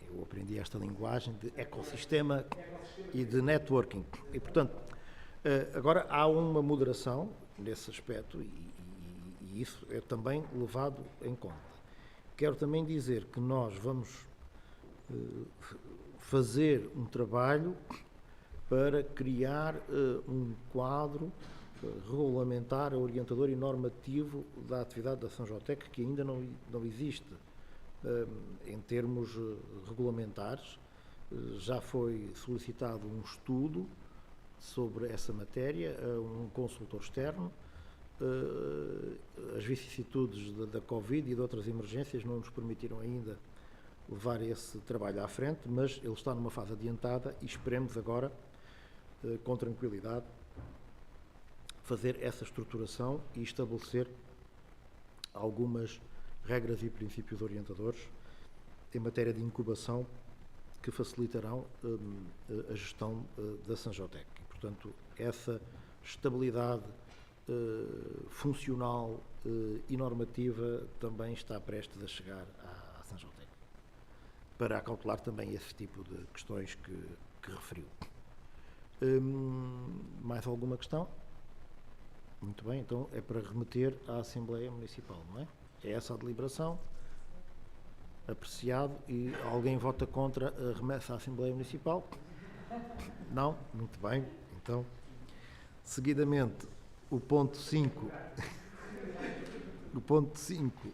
eu aprendi esta linguagem, de ecossistema e de networking. E, portanto, agora há uma moderação nesse aspecto, e isso é também levado em conta. Quero também dizer que nós vamos fazer um trabalho para criar um quadro regulamentar, orientador e normativo da atividade da Sanjotec, que ainda não existe em termos regulamentares. Já foi solicitado um estudo sobre essa matéria a um consultor externo. As vicissitudes da Covid e de outras emergências não nos permitiram ainda levar esse trabalho à frente, mas ele está numa fase adiantada e esperemos agora, com tranquilidade, fazer essa estruturação e estabelecer algumas regras e princípios orientadores em matéria de incubação que facilitarão a gestão da Sanjotec. E, portanto, essa estabilidade funcional e normativa também está prestes a chegar à Sanjotec, para acautelar também esse tipo de questões que referiu. Mais alguma questão? Muito bem, então é para remeter à Assembleia Municipal, não é? É essa a deliberação. Apreciado. E alguém vota contra a remessa à Assembleia Municipal? Não? Muito bem. Então, seguidamente, o ponto 5. O ponto 5.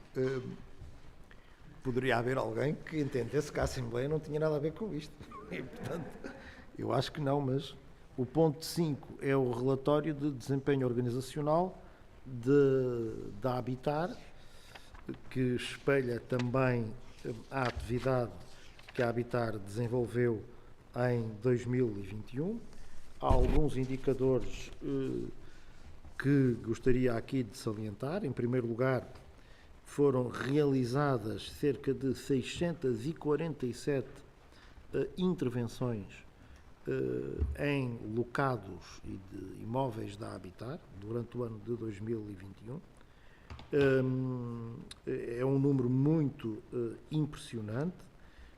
Poderia haver alguém que entendesse que a Assembleia não tinha nada a ver com isto. E, portanto, eu acho que não, mas o ponto 5 é o relatório de desempenho organizacional da Habitar, que espelha também a atividade que a Habitar desenvolveu em 2021. Há alguns indicadores que gostaria aqui de salientar. Em primeiro lugar, foram realizadas cerca de 647 intervenções em locados e de imóveis da Habitar durante o ano de 2021. É um número muito impressionante.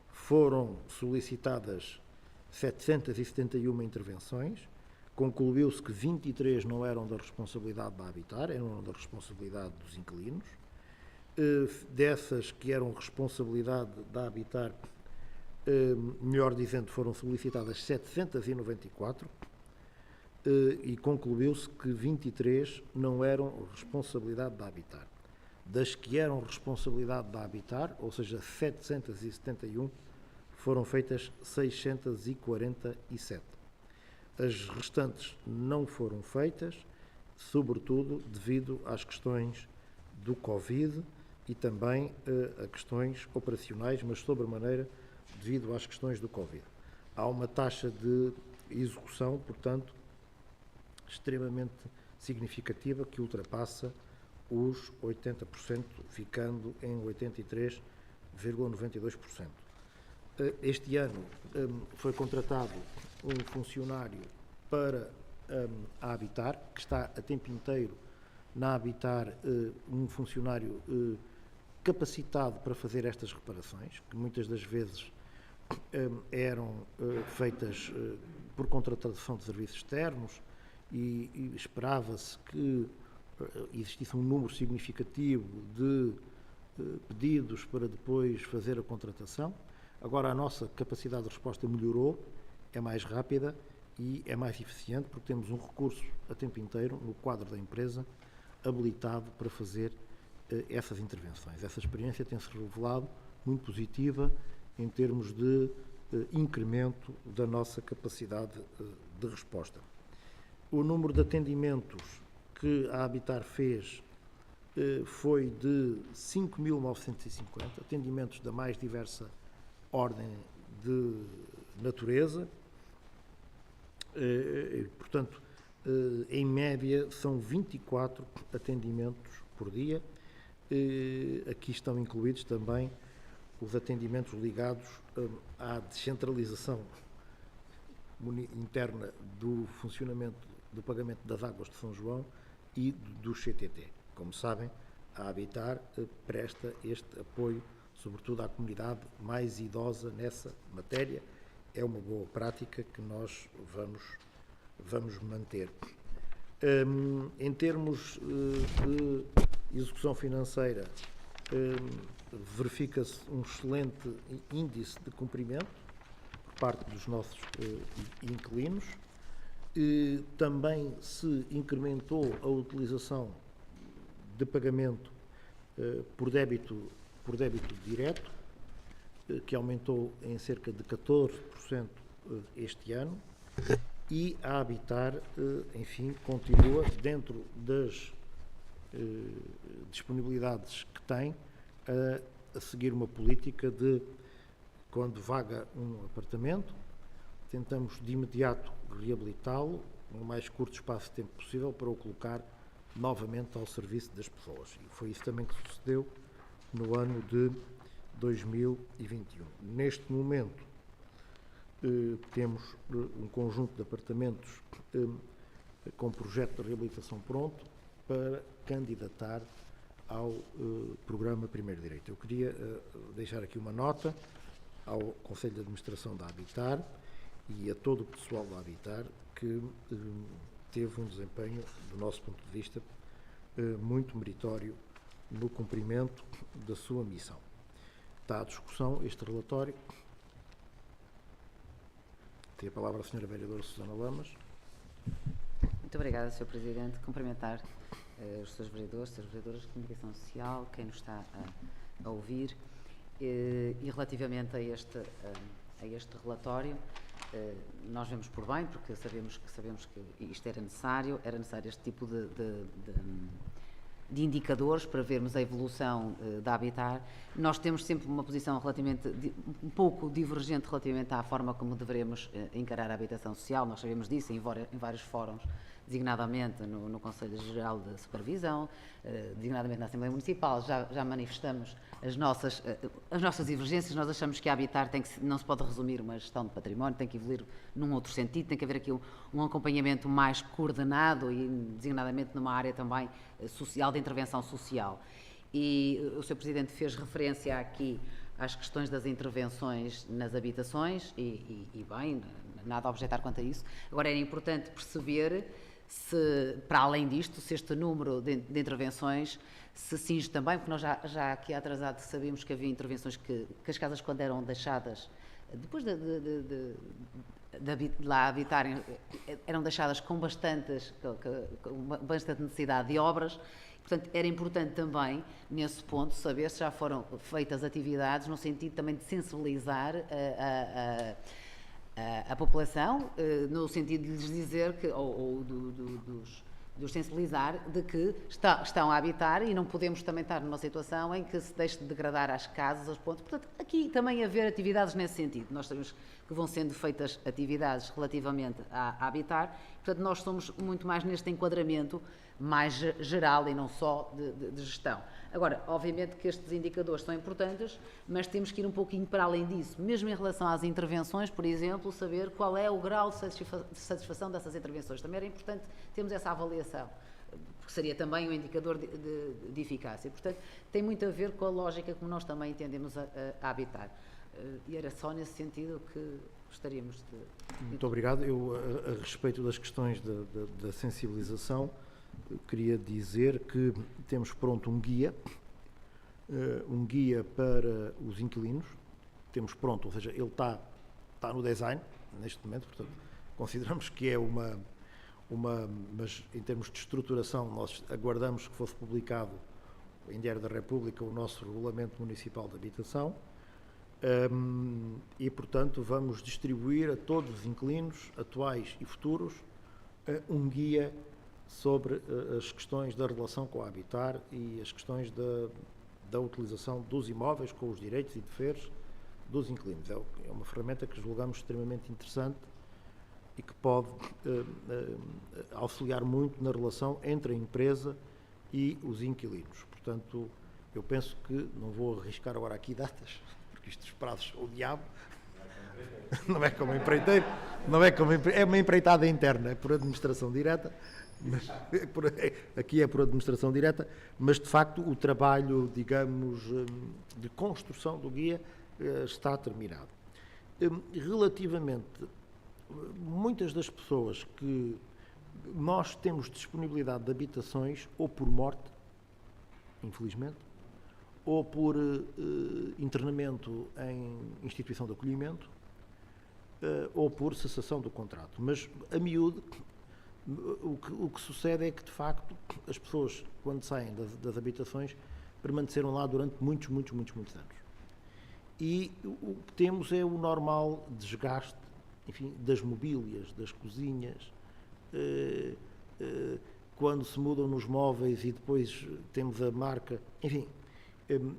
Foram solicitadas 771 intervenções, concluiu-se que 23 não eram da responsabilidade da Habitar, eram da responsabilidade dos inquilinos. Dessas que eram responsabilidade da Habitar, melhor dizendo, foram solicitadas 794 e concluiu-se que 23 não eram responsabilidade da Habitar. Das que eram responsabilidade da Habitar, ou seja, 771, foram feitas 647. As restantes não foram feitas, sobretudo devido às questões do Covid e também a questões operacionais, mas sobremaneira devido às questões do Covid. Há uma taxa de execução, portanto, extremamente significativa que ultrapassa os 80%, ficando em 83,92%. Este ano foi contratado um funcionário para a Habitar, que está a tempo inteiro na Habitar, um funcionário capacitado para fazer estas reparações, que muitas das vezes eram feitas por contratação de serviços externos e esperava-se que existisse um número significativo de pedidos para depois fazer a contratação. Agora a nossa capacidade de resposta melhorou, é mais rápida e é mais eficiente, porque temos um recurso a tempo inteiro no quadro da empresa habilitado para fazer essas intervenções. Essa experiência tem-se revelado muito positiva em termos de incremento da nossa capacidade de resposta. O número de atendimentos que a Habitar fez foi de 5.950, atendimentos da mais diversa ordem de natureza, portanto, em média são 24 atendimentos por dia. Aqui estão incluídos também os atendimentos ligados à descentralização interna do funcionamento do pagamento das águas de São João e do CTT. Como sabem, a Habitar presta este apoio, sobretudo à comunidade mais idosa nessa matéria. É uma boa prática que nós vamos manter. Em termos de execução financeira, verifica-se um excelente índice de cumprimento por parte dos nossos inquilinos. Também se incrementou a utilização de pagamento por débito direto, que aumentou em cerca de 14% este ano, e a Habitar, enfim, continua dentro das disponibilidades que tem a seguir uma política de, quando vaga um apartamento, tentamos de imediato reabilitá-lo no mais curto espaço de tempo possível para o colocar novamente ao serviço das pessoas. E foi isso também que sucedeu no ano de 2021. Neste momento, temos um conjunto de apartamentos com projeto de reabilitação pronto para candidatar ao programa Primeiro Direito. Eu queria deixar aqui uma nota ao Conselho de Administração da Habitar e a todo o pessoal da Habitar que teve um desempenho, do nosso ponto de vista, muito meritório no cumprimento da sua missão. Está à discussão este relatório. Tem a palavra a Sra. Vereadora Susana Lamas. Muito obrigada, Sr. Presidente. Cumprimentar os Srs. Vereadores, Sras. Vereadoras de Comunicação Social, quem nos está a ouvir. E relativamente a este relatório, nós vemos por bem, porque sabemos que isto era necessário este tipo de indicadores para vermos a evolução da Habitar. Nós temos sempre uma posição relativamente, um pouco divergente relativamente à forma como devemos encarar a habitação social. Nós sabemos disso em vários fóruns, designadamente no Conselho Geral de Supervisão, designadamente na Assembleia Municipal, já manifestamos as nossas divergências. Nós achamos que a Habitar não se pode resumir uma gestão de património, tem que evoluir num outro sentido, tem que haver aqui um acompanhamento mais coordenado e designadamente numa área também social, de intervenção social. E o Sr. Presidente fez referência aqui às questões das intervenções nas habitações e bem, nada a objetar quanto a isso. Agora era importante perceber se, para além disto, se este número de intervenções se cinge também, porque nós já aqui atrasado sabíamos que havia intervenções que as casas, quando eram deixadas depois de lá habitarem, eram deixadas com bastante necessidade de obras. Portanto, era importante também, nesse ponto, saber se já foram feitas atividades no sentido também de sensibilizar a população, no sentido de lhes dizer que, de os sensibilizar de que estão a habitar e não podemos também estar numa situação em que se deixe de degradar as casas, os pontos. Portanto, aqui também haver atividades nesse sentido. Nós sabemos que vão sendo feitas atividades relativamente a habitar, portanto, nós somos muito mais neste enquadramento mais geral e não só de gestão. Agora, obviamente que estes indicadores são importantes, mas temos que ir um pouquinho para além disso. Mesmo em relação às intervenções, por exemplo, saber qual é o grau de satisfação dessas intervenções. Também era importante termos essa avaliação, porque seria também um indicador de eficácia. Portanto, tem muito a ver com a lógica como nós também entendemos a habitar. E era só nesse sentido que gostaríamos de... Muito obrigado. Eu, a respeito das questões da sensibilização, queria dizer que temos pronto um guia para os inquilinos. Temos pronto, ou seja, ele está no design, neste momento, portanto, consideramos que é mas em termos de estruturação, nós aguardamos que fosse publicado em Diário da República o nosso Regulamento Municipal de Habitação. E, portanto, vamos distribuir a todos os inquilinos, atuais e futuros, um guia sobre as questões da relação com a habitar e as questões da utilização dos imóveis com os direitos e deveres dos inquilinos. É uma ferramenta que julgamos extremamente interessante e que pode auxiliar muito na relação entre a empresa e os inquilinos. Portanto, eu penso que, não vou arriscar agora aqui datas, porque estes prazos são o diabo, não é como empreiteiro, é uma empreitada interna, é por administração direta, mas aqui é por administração direta, mas de facto o trabalho, digamos, de construção do guia está terminado. Relativamente, muitas das pessoas que nós temos disponibilidade de habitações, ou por morte, infelizmente, ou por internamento em instituição de acolhimento, ou por cessação do contrato. Mas, a miúdo, o que sucede é que, de facto, as pessoas, quando saem das habitações, permaneceram lá durante muitos anos. E o que temos é o normal desgaste, enfim, das mobílias, das cozinhas, quando se mudam nos móveis e depois temos a marca, enfim,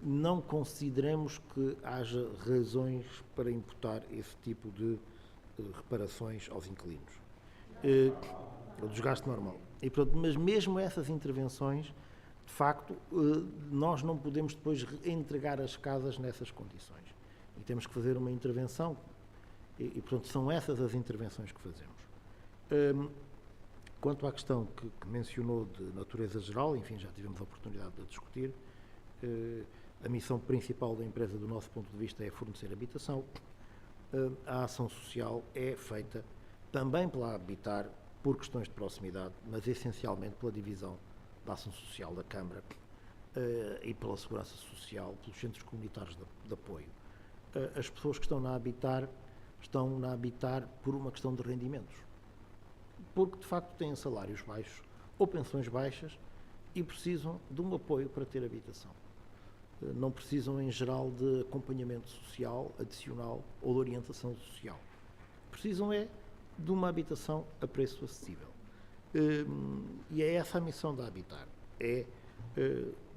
não consideramos que haja razões para imputar esse tipo de reparações aos inquilinos. O desgaste normal. E, portanto, mas mesmo essas intervenções, de facto, nós não podemos depois entregar as casas nessas condições. E temos que fazer uma intervenção e portanto, são essas as intervenções que fazemos. Quanto à questão que mencionou de natureza geral, enfim, já tivemos a oportunidade de discutir, a missão principal da empresa, do nosso ponto de vista, é fornecer habitação. A ação social é feita também pela Habitar, por questões de proximidade, mas essencialmente pela divisão da ação social da Câmara e pela segurança social, pelos centros comunitários de apoio. As pessoas que estão na Habitar por uma questão de rendimentos, porque de facto têm salários baixos ou pensões baixas e precisam de um apoio para ter habitação. Não precisam, em geral, de acompanhamento social adicional ou de orientação social. Precisam é de uma habitação a preço acessível. E é essa a missão da Habitar, é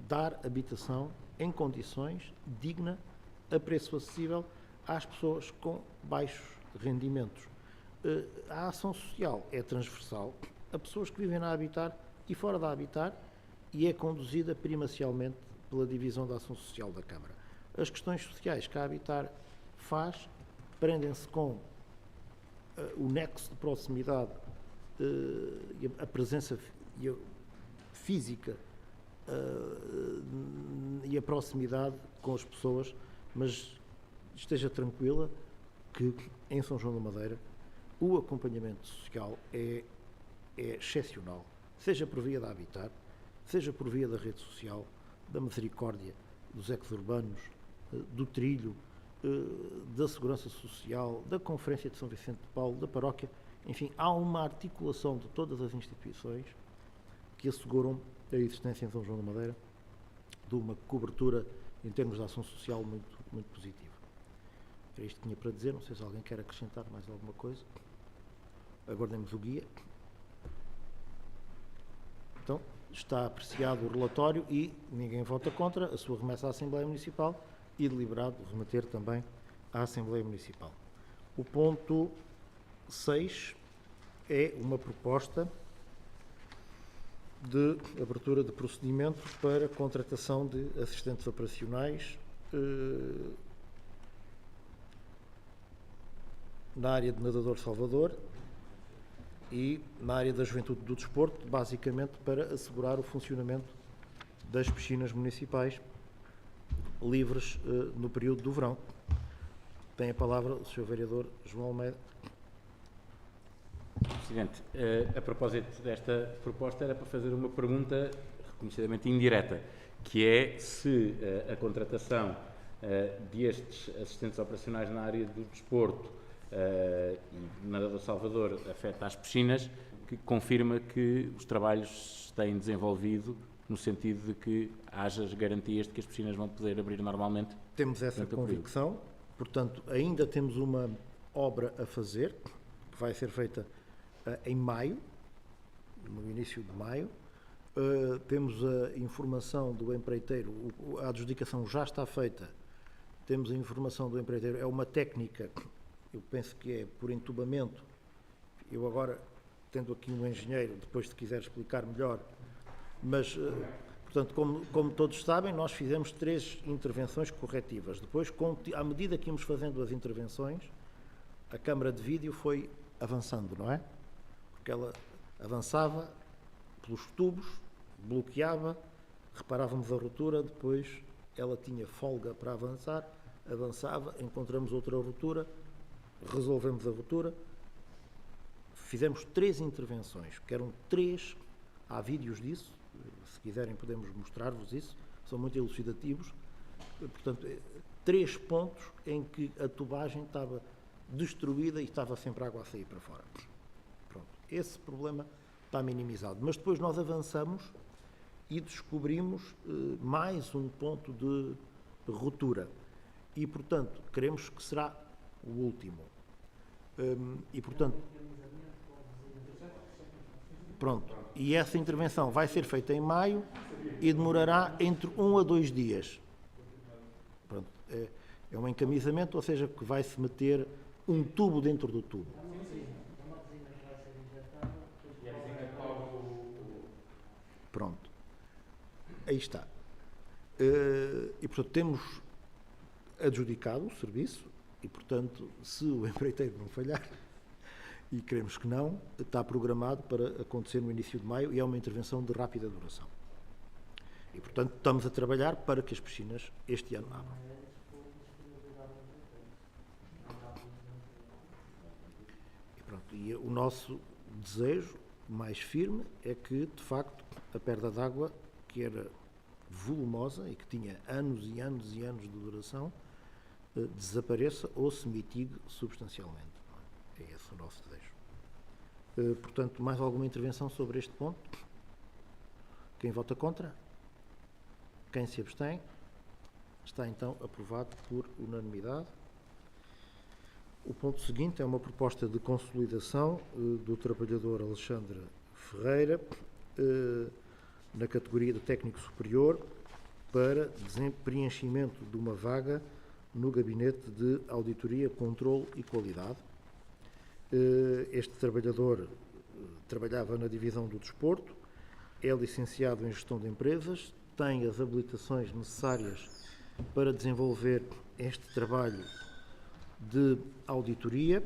dar habitação em condições digna, a preço acessível, às pessoas com baixos rendimentos. A ação social é transversal a pessoas que vivem na Habitar e fora da Habitar e é conduzida primacialmente pela divisão da ação social da Câmara. As questões sociais que a Habitar faz prendem-se com o nexo de proximidade e a presença física e a proximidade com as pessoas, mas esteja tranquila que em São João da Madeira o acompanhamento social é excepcional, seja por via da Habitar, seja por via da rede social, da Misericórdia, dos ex-urbanos, do Trilho, da Segurança Social, da Conferência de São Vicente de Paulo, da Paróquia, enfim, há uma articulação de todas as instituições que asseguram a existência em São João da Madeira de uma cobertura em termos de ação social muito, muito positiva. Era isto que tinha para dizer, não sei se alguém quer acrescentar mais alguma coisa. Aguardemos o guia. Então, está apreciado o relatório e ninguém vota contra a sua remessa à Assembleia Municipal e deliberado remeter também à Assembleia Municipal. O ponto 6 é uma proposta de abertura de procedimento para contratação de assistentes operacionais na área de Nadador Salvador e na área da Juventude do Desporto, basicamente para assegurar o funcionamento das piscinas municipais livres no período do verão. Tem a palavra o Sr. Vereador João Almeida. Presidente, a propósito desta proposta era para fazer uma pergunta reconhecidamente indireta, que é se a contratação destes assistentes operacionais na área do desporto e Nadador Salvador afeta as piscinas, que confirma que os trabalhos se têm desenvolvido no sentido de que haja as garantias de que as piscinas vão poder abrir normalmente. Temos essa convicção, portanto, ainda temos uma obra a fazer, que vai ser feita em maio, no início de maio. Temos a informação do empreiteiro, a adjudicação já está feita, temos a informação do empreiteiro, é uma técnica, eu penso que é por entubamento. Eu agora, tendo aqui um engenheiro, depois se quiser explicar melhor, mas, portanto, como todos sabem, nós fizemos 3 intervenções corretivas. Depois, à medida que íamos fazendo as intervenções, a câmara de vídeo foi avançando, não é? Porque ela avançava pelos tubos, bloqueava, reparávamos a ruptura, depois ela tinha folga para avançar, avançava, encontramos outra ruptura, resolvemos a ruptura. Fizemos 3 intervenções, que eram 3, há vídeos disso, se quiserem podemos mostrar-vos isso, são muito elucidativos. Portanto, 3 pontos em que a tubagem estava destruída e estava sempre água a sair para fora. Pronto, esse problema está minimizado. Mas depois nós avançamos e descobrimos mais um ponto de ruptura. E, portanto, queremos que será o último. E, portanto, pronto. E essa intervenção vai ser feita em maio e demorará entre 1 a 2 dias. Pronto. É um encamisamento, ou seja, que vai-se meter um tubo dentro do tubo. Pronto. Aí está. E, portanto, temos adjudicado o serviço e, portanto, se o empreiteiro não falhar, e queremos que não, está programado para acontecer no início de maio e é uma intervenção de rápida duração. E, portanto, estamos a trabalhar para que as piscinas este ano abram. E, pronto, e o nosso desejo mais firme é que, de facto, a perda de água, que era volumosa e que tinha anos e anos e anos de duração, desapareça ou se mitigue substancialmente. É esse o nosso desejo. Portanto, mais alguma intervenção sobre este ponto? Quem vota contra? Quem se abstém? Está então aprovado por unanimidade. O ponto seguinte é uma proposta de consolidação do trabalhador Alexandre Ferreira na categoria de técnico superior para preenchimento de uma vaga no Gabinete de Auditoria, Controlo e Qualidade. Este trabalhador trabalhava na divisão do desporto, é licenciado em Gestão de Empresas, tem as habilitações necessárias para desenvolver este trabalho de auditoria,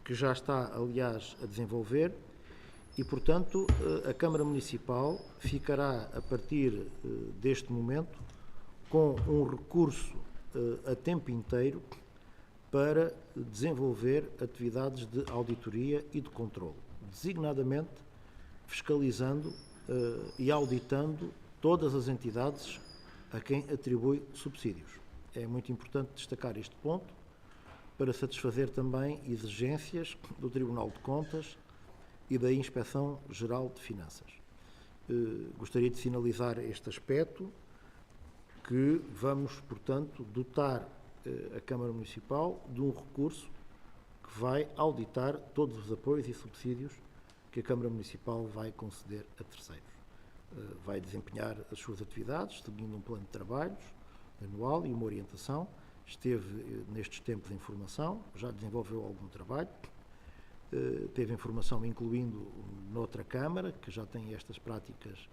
que já está, aliás, a desenvolver, e, portanto, a Câmara Municipal ficará, a partir deste momento, com um recurso a tempo inteiro para desenvolver atividades de auditoria e de controle, designadamente fiscalizando e auditando todas as entidades a quem atribui subsídios. É muito importante destacar este ponto para satisfazer também exigências do Tribunal de Contas e da Inspeção-Geral de Finanças. Gostaria de sinalizar este aspecto, que vamos, portanto, dotar a Câmara Municipal de um recurso que vai auditar todos os apoios e subsídios que a Câmara Municipal vai conceder a terceiros. Vai desempenhar as suas atividades, seguindo um plano de trabalhos anual e uma orientação. Esteve nestes tempos em formação, já desenvolveu algum trabalho, teve informação incluindo noutra Câmara, que já tem estas práticas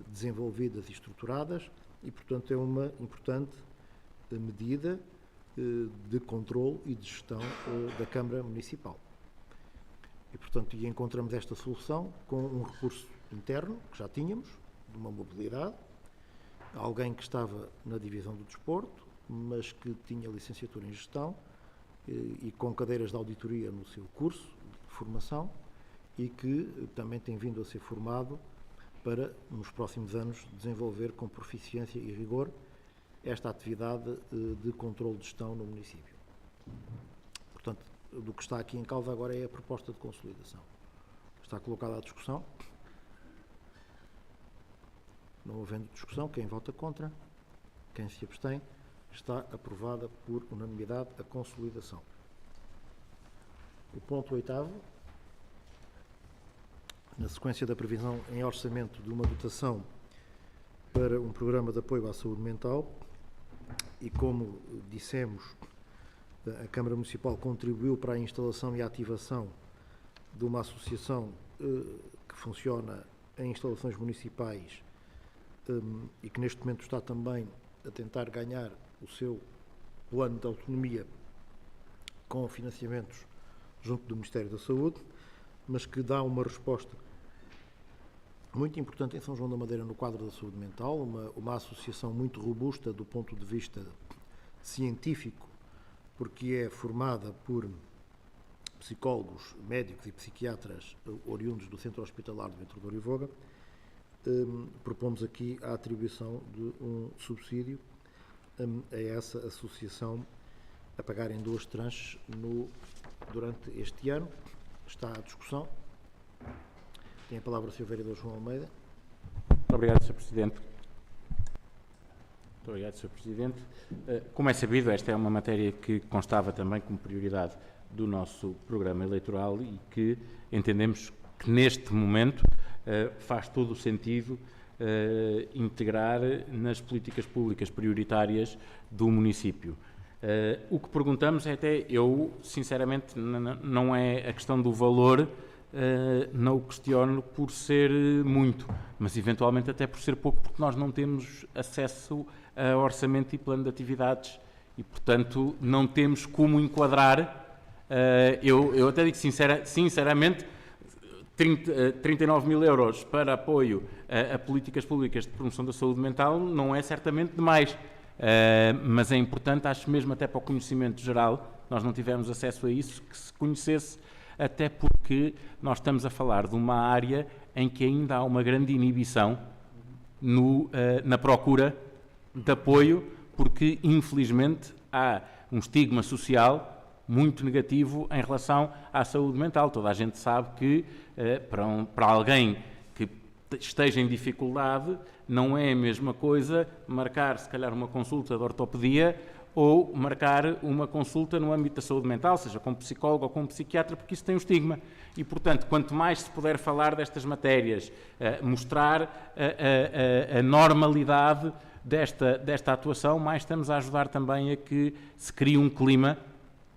desenvolvidas e estruturadas, e, portanto, é uma importante medida de controle e de gestão da Câmara Municipal. E, portanto, encontramos esta solução com um recurso interno, que já tínhamos, de uma mobilidade, alguém que estava na divisão do desporto, mas que tinha licenciatura em gestão e com cadeiras de auditoria no seu curso de formação e que também tem vindo a ser formado para, nos próximos anos, desenvolver com proficiência e rigor esta atividade de controle de gestão no município. Portanto, do que está aqui em causa agora é a proposta de consolidação. Está colocada à discussão. Não havendo discussão, quem vota contra, quem se abstém, está aprovada por unanimidade a consolidação. O ponto 8º, na sequência da previsão em orçamento de uma dotação para um programa de apoio à saúde mental, e como dissemos, a Câmara Municipal contribuiu para a instalação e a ativação de uma associação que funciona em instalações municipais e que neste momento está também a tentar ganhar o seu plano de autonomia com financiamentos junto do Ministério da Saúde, mas que dá uma resposta muito importante em São João da Madeira no quadro da saúde mental, uma associação muito robusta do ponto de vista científico, porque é formada por psicólogos, médicos e psiquiatras oriundos do Centro Hospitalar do Ventre de Orivoga. Propomos aqui a atribuição de um subsídio a essa associação a pagar em 2 tranches durante este ano. Está à discussão. Tem a palavra o Sr. Vereador João Almeida. Muito obrigado, Sr. Presidente. Muito obrigado, Sr. Presidente. Como é sabido, esta é uma matéria que constava também como prioridade do nosso programa eleitoral e que entendemos que neste momento faz todo o sentido integrar nas políticas públicas prioritárias do município. O que perguntamos é eu sinceramente não é a questão do valor, não o questiono por ser muito, mas eventualmente até por ser pouco, porque nós não temos acesso a orçamento e plano de atividades e, portanto, não temos como enquadrar. Eu até digo sinceramente, 39 mil euros para apoio a políticas públicas de promoção da saúde mental não é certamente demais, mas é importante, acho mesmo até para o conhecimento geral, nós não tivemos acesso a isso, que se conhecesse, até porque nós estamos a falar de uma área em que ainda há uma grande inibição na procura de apoio, porque infelizmente há um estigma social muito negativo em relação à saúde mental. Toda a gente sabe que para alguém que esteja em dificuldade não é a mesma coisa marcar se calhar uma consulta de ortopedia ou marcar uma consulta no âmbito da saúde mental, seja com psicólogo ou com psiquiatra, porque isso tem um estigma. E, portanto, quanto mais se puder falar destas matérias, mostrar a normalidade desta atuação, mais estamos a ajudar também a que se crie um clima,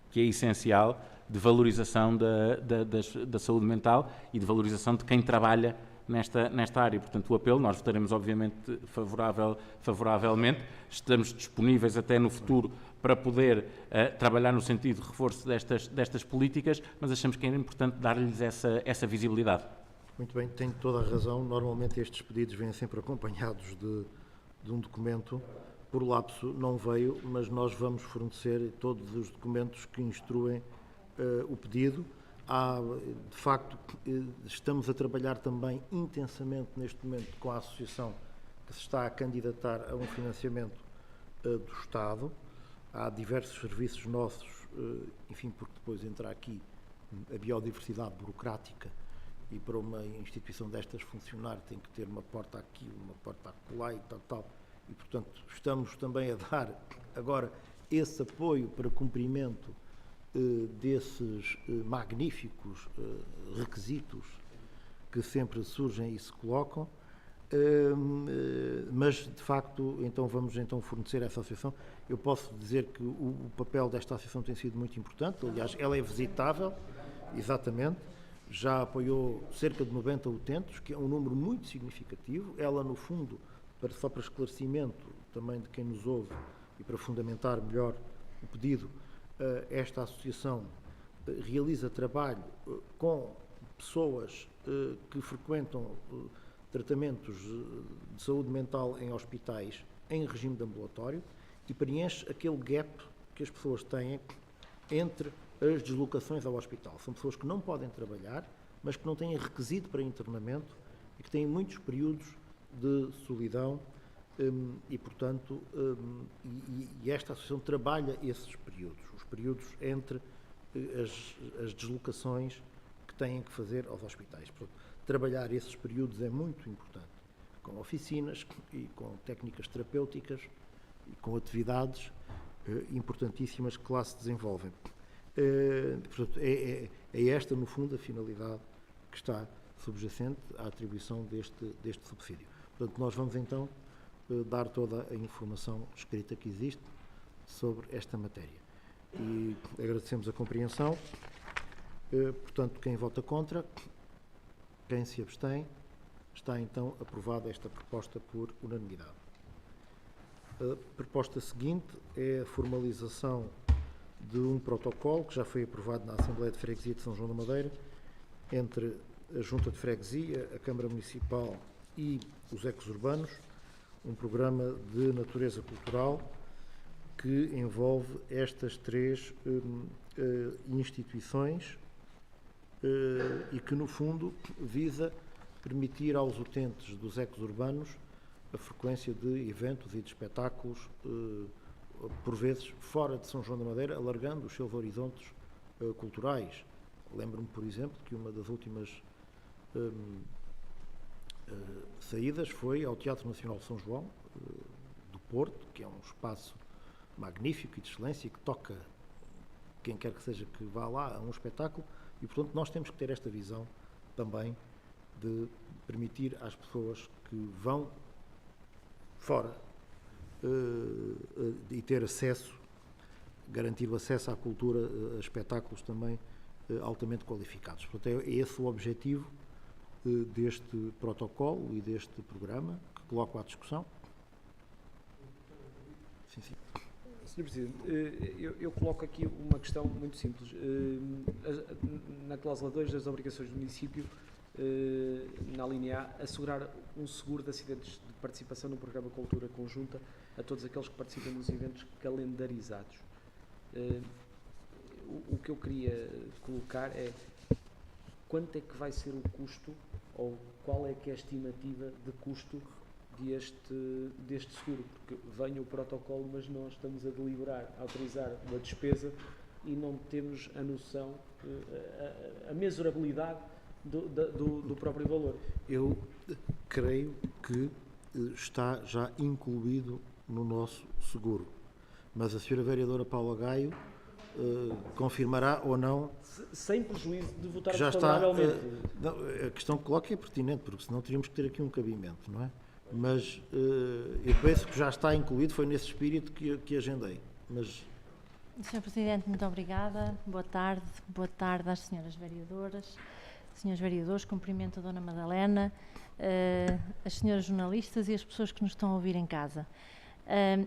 que é essencial, de valorização da saúde mental e de valorização de quem trabalha nesta área. Portanto, o apelo, nós votaremos obviamente favoravelmente, estamos disponíveis até no futuro para poder trabalhar no sentido de reforço destas políticas, mas achamos que é importante dar-lhes essa visibilidade. Muito bem, tem toda a razão. Normalmente estes pedidos vêm sempre acompanhados de um documento. Por lapso não veio, mas nós vamos fornecer todos os documentos que instruem o pedido. De facto, estamos a trabalhar também intensamente neste momento com a associação que se está a candidatar a um financiamento do Estado. Há diversos serviços nossos, enfim, porque depois entra aqui a biodiversidade burocrática e para uma instituição destas funcionar tem que ter uma porta aqui, uma porta acolá e tal. E, portanto, estamos também a dar agora esse apoio para cumprimento desses magníficos requisitos que sempre surgem e se colocam, mas de facto então vamos fornecer essa associação. Eu posso dizer que o papel desta associação tem sido muito importante, aliás ela é visitável, exatamente, já apoiou cerca de 90 utentes, que é um número muito significativo. Ela no fundo, só para esclarecimento também de quem nos ouve e para fundamentar melhor o pedido, esta associação realiza trabalho com pessoas que frequentam tratamentos de saúde mental em hospitais em regime de ambulatório e preenche aquele gap que as pessoas têm entre as deslocações ao hospital. São pessoas que não podem trabalhar, mas que não têm requisito para internamento e que têm muitos períodos de solidão e, portanto, esta associação trabalha esses períodos, os períodos entre as deslocações que têm que fazer aos hospitais. Portanto, trabalhar esses períodos é muito importante, com oficinas e com técnicas terapêuticas e com atividades importantíssimas que lá se desenvolvem. Portanto, é esta, no fundo, a finalidade que está subjacente à atribuição deste subsídio. Portanto, nós vamos então dar toda a informação escrita que existe sobre esta matéria. E agradecemos a compreensão. Portanto, quem vota contra, quem se abstém, está então aprovada esta proposta por unanimidade. A proposta seguinte é a formalização de um protocolo que já foi aprovado na Assembleia de Freguesia de São João da Madeira entre a Junta de Freguesia, a Câmara Municipal e os ecos urbanos, um programa de natureza cultural que envolve estas três instituições e que, no fundo, visa permitir aos utentes dos ecos urbanos a frequência de eventos e de espetáculos, por vezes fora de São João da Madeira, alargando os seus horizontes culturais. Lembro-me, por exemplo, que uma das últimas saídas foi ao Teatro Nacional de São João, do Porto, que é um espaço magnífico e de excelência, que toca quem quer que seja que vá lá a um espetáculo, e, portanto, nós temos que ter esta visão também de permitir às pessoas que vão fora e ter acesso, garantir o acesso à cultura, a espetáculos também altamente qualificados. Portanto, é esse o objetivo deste protocolo e deste programa que coloco à discussão. Sim, sim. Sr. Presidente, eu coloco aqui uma questão muito simples. Na cláusula 2 das obrigações do município, na linha A, assegurar um seguro de acidentes de participação no programa Cultura Conjunta a todos aqueles que participam nos eventos calendarizados. O que eu queria colocar é quanto é que vai ser o custo, ou qual é que é a estimativa de custo deste seguro, porque vem o protocolo, mas nós estamos a deliberar, a autorizar uma despesa e não temos a noção, a mesurabilidade do próprio valor. Eu creio que está já incluído no nosso seguro, mas a Sra. Vereadora Paula Gaio confirmará ou não. Sem prejuízo de votar já está. Não, a questão que coloca é pertinente, porque senão teríamos que ter aqui um cabimento, não é? Mas eu penso que já está incluído, foi nesse espírito que agendei. Mas... Sr. Presidente, muito obrigada. Boa tarde às senhoras vereadoras, senhores vereadores, cumprimento a Dona Madalena, as senhoras jornalistas e as pessoas que nos estão a ouvir em casa.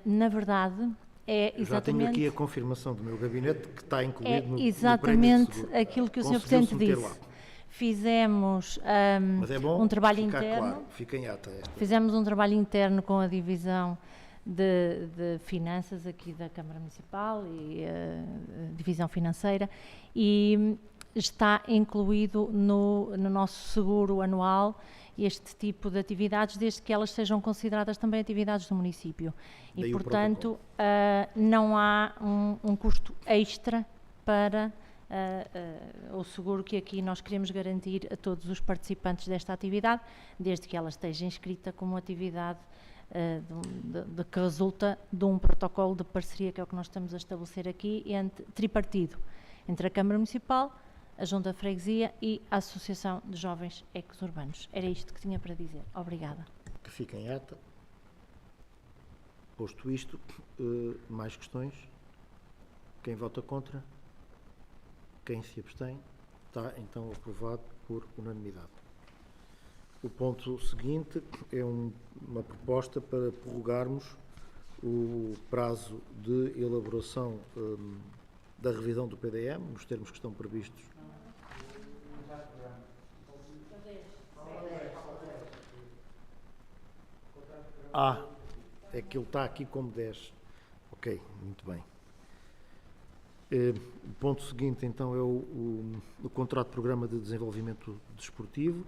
Na verdade, é exatamente... Já tenho aqui a confirmação do meu gabinete que está incluído no exatamente no aquilo que o Sr. Presidente disse. Fizemos um trabalho interno. Claro, fica em ata esta. Fizemos um trabalho interno com a divisão de finanças aqui da Câmara Municipal e a divisão financeira e está incluído no nosso seguro anual este tipo de atividades, desde que elas sejam consideradas também atividades do município. E, Daí o portanto, não há um custo extra para o seguro que aqui nós queremos garantir a todos os participantes desta atividade, desde que ela esteja inscrita como atividade que resulta de um protocolo de parceria, que é o que nós estamos a estabelecer aqui, tripartido, entre a Câmara Municipal, a Junta de Freguesia e a Associação de Jovens Ecos Urbanos. Era isto que tinha para dizer. Obrigada. Que fica em ata. Posto isto, mais questões? Quem vota contra? Quem se abstém? Está então aprovado por unanimidade. O ponto seguinte é uma proposta para prorrogarmos o prazo de elaboração da revisão do PDM, nos termos que estão previstos. É que ele está aqui como 10. Ok, muito bem. O ponto seguinte, então, é o contrato de programa de desenvolvimento desportivo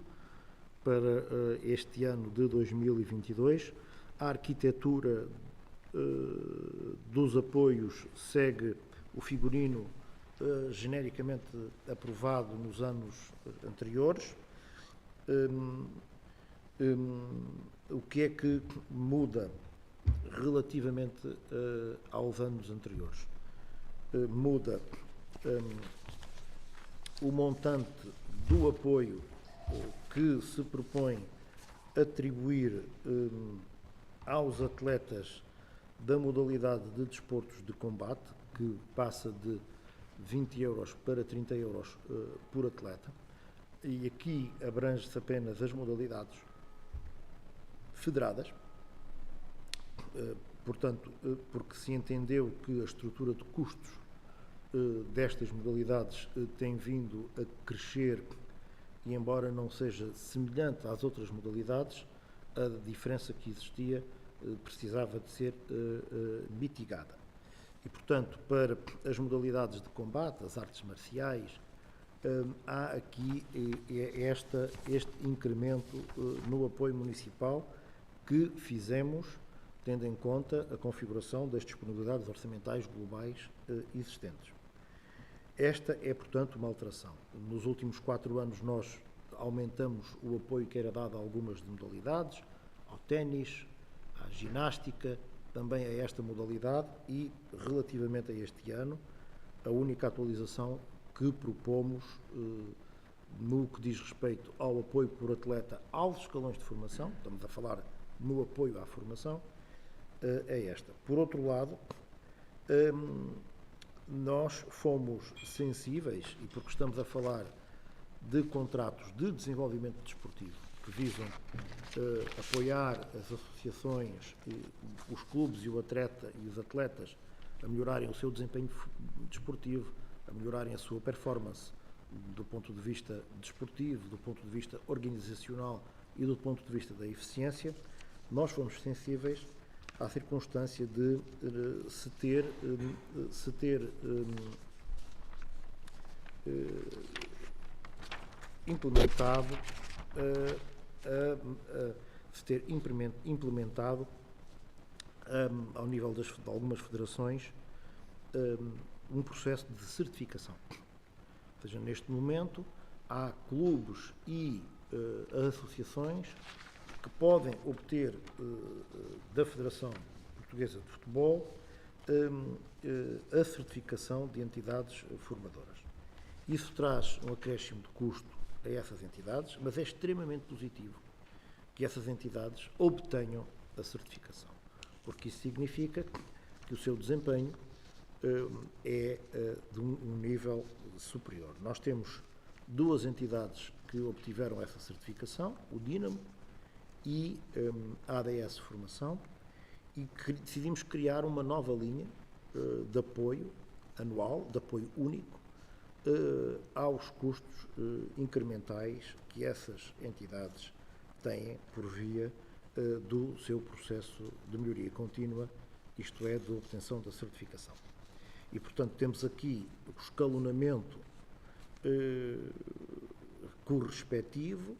para este ano de 2022. A arquitetura dos apoios segue o figurino genericamente aprovado nos anos anteriores. O que é que muda relativamente aos anos anteriores? Muda o montante do apoio que se propõe atribuir aos atletas da modalidade de desportos de combate, que passa de 20 euros para 30 euros por atleta, e aqui abrange-se apenas as modalidades federadas, portanto, porque se entendeu que a estrutura de custos destas modalidades tem vindo a crescer e, embora não seja semelhante às outras modalidades, a diferença que existia precisava de ser mitigada. E, portanto, para as modalidades de combate, as artes marciais, há aqui este incremento no apoio municipal que fizemos tendo em conta a configuração das disponibilidades orçamentais globais existentes. Esta é, portanto, uma alteração. Nos últimos 4 anos nós aumentamos o apoio que era dado a algumas modalidades, ao ténis, à ginástica, também a esta modalidade, e relativamente a este ano, a única atualização que propomos no que diz respeito ao apoio por atleta aos escalões de formação, estamos a falar no apoio à formação, é esta. Por outro lado, nós fomos sensíveis, e porque estamos a falar de contratos de desenvolvimento desportivo que visam apoiar as associações, os clubes e os atletas a melhorarem o seu desempenho desportivo, a melhorarem a sua performance do ponto de vista desportivo, do ponto de vista organizacional e do ponto de vista da eficiência, nós fomos sensíveis à circunstância de se ter implementado ao nível de algumas federações um processo de certificação. Ou seja, neste momento há clubes e associações que podem obter da Federação Portuguesa de Futebol a certificação de entidades formadoras. Isso traz um acréscimo de custo a essas entidades, mas é extremamente positivo que essas entidades obtenham a certificação, porque isso significa que o seu desempenho é de um nível superior. Nós temos 2 entidades que obtiveram essa certificação, o Dínamo e a ADS Formação, e decidimos criar uma nova linha de apoio anual, de apoio único, aos custos incrementais que essas entidades têm por via do seu processo de melhoria contínua, isto é, de obtenção da certificação. E, portanto, temos aqui o escalonamento correspectivo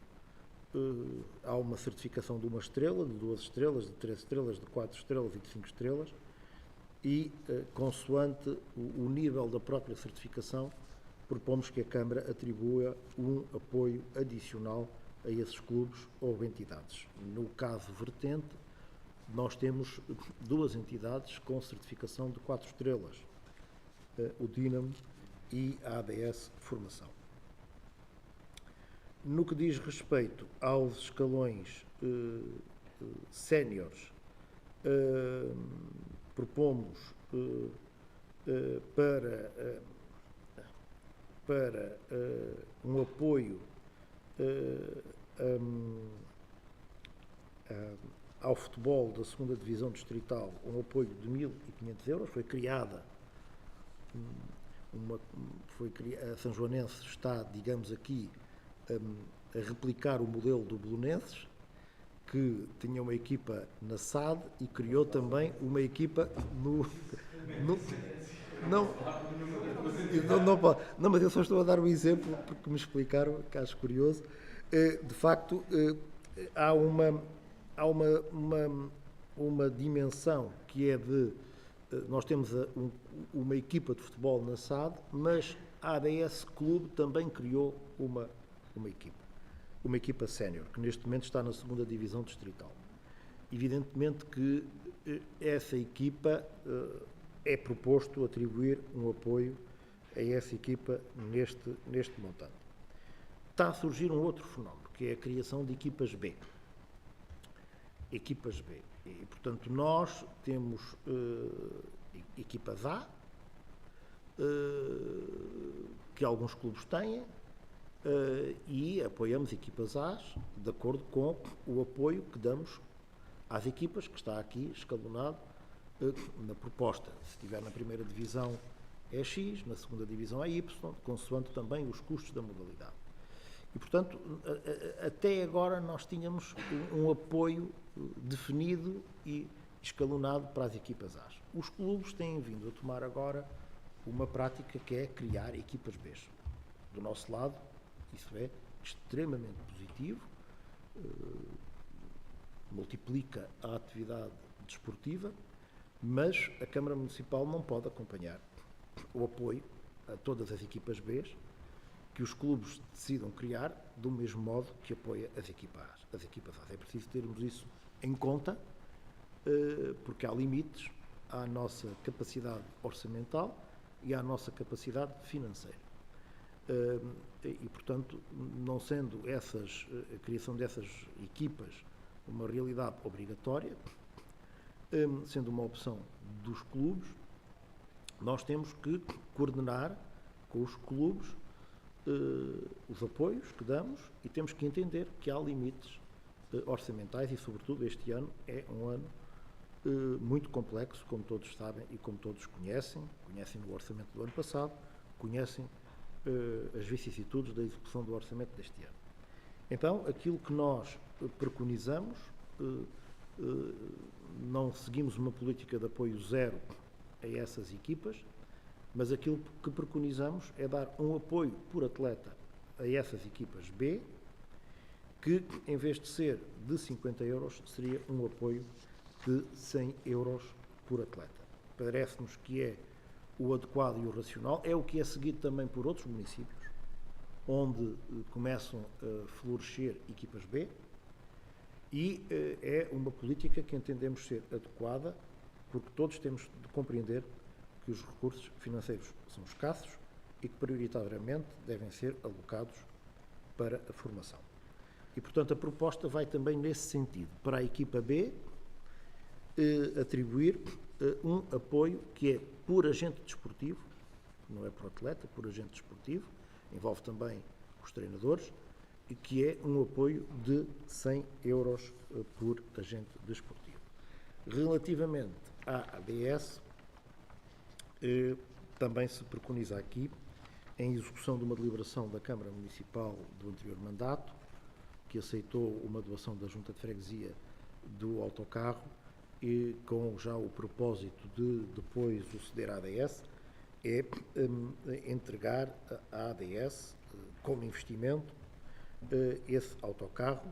há uma certificação de 1 estrela, de 2 estrelas, de 3 estrelas, de 4 estrelas e de 5 estrelas, e, consoante o nível da própria certificação, propomos que a Câmara atribua um apoio adicional a esses clubes ou entidades. No caso vertente, nós temos 2 entidades com certificação de 4 estrelas, o Dínamo e a ADS Formação. No que diz respeito aos escalões séniores, propomos para um apoio ao futebol da 2ª Divisão Distrital, um apoio de 1.500 euros. Foi criada a São Joanense está, digamos aqui, a replicar o modelo do Belenenses, que tinha uma equipa na SAD e criou também uma equipa não, mas eu só estou a dar um exemplo porque me explicaram, que acho curioso. De facto, há uma dimensão que é de... Nós temos uma equipa de futebol na SAD, mas a ADS Clube também criou uma equipa sénior, que neste momento está na 2ª Divisão Distrital. Evidentemente que essa equipa é proposto atribuir um apoio a essa equipa neste montante. Está a surgir um outro fenómeno, que é a criação de equipas B. Equipas B. E, portanto, nós temos equipas A, que alguns clubes têm, e apoiamos equipas A de acordo com o apoio que damos às equipas, que está aqui escalonado na proposta. Se estiver na 1ª Divisão é X, na 2ª Divisão é Y, consoante também os custos da modalidade. E, portanto, até agora nós tínhamos um apoio definido e escalonado para as equipas A. Os clubes têm vindo a tomar agora uma prática que é criar equipas B. Do nosso lado, isso é extremamente positivo, multiplica a atividade desportiva, mas a Câmara Municipal não pode acompanhar o apoio a todas as equipas B que os clubes decidam criar do mesmo modo que apoia as equipas A. É preciso termos isso em conta, porque há limites à nossa capacidade orçamental e à nossa capacidade financeira. E, portanto, não sendo a criação dessas equipas uma realidade obrigatória, sendo uma opção dos clubes, nós temos que coordenar com os clubes os apoios que damos e temos que entender que há limites orçamentais e, sobretudo, este ano é um ano muito complexo, como todos sabem e como todos conhecem o orçamento do ano passado, conhecem as vicissitudes da execução do orçamento deste ano. Então, aquilo que nós preconizamos, não seguimos uma política de apoio zero a essas equipas, mas aquilo que preconizamos é dar um apoio por atleta a essas equipas B, que, em vez de ser de 50 euros, seria um apoio de 100 euros por atleta. Parece-nos que é o adequado e o racional, é o que é seguido também por outros municípios, onde começam a florescer equipas B, e é uma política que entendemos ser adequada, porque todos temos de compreender que os recursos financeiros são escassos e que prioritariamente devem ser alocados para a formação. E, portanto, a proposta vai também nesse sentido, para a equipa B atribuir um apoio que é por agente desportivo, não é por atleta, por agente desportivo, envolve também os treinadores, e que é um apoio de 100 euros por agente desportivo. Relativamente à ADS, também se preconiza aqui, em execução de uma deliberação da Câmara Municipal do anterior mandato, que aceitou uma doação da Junta de Freguesia do autocarro, e com já o propósito de depois o ceder à ADS, é entregar à ADS, como investimento, esse autocarro,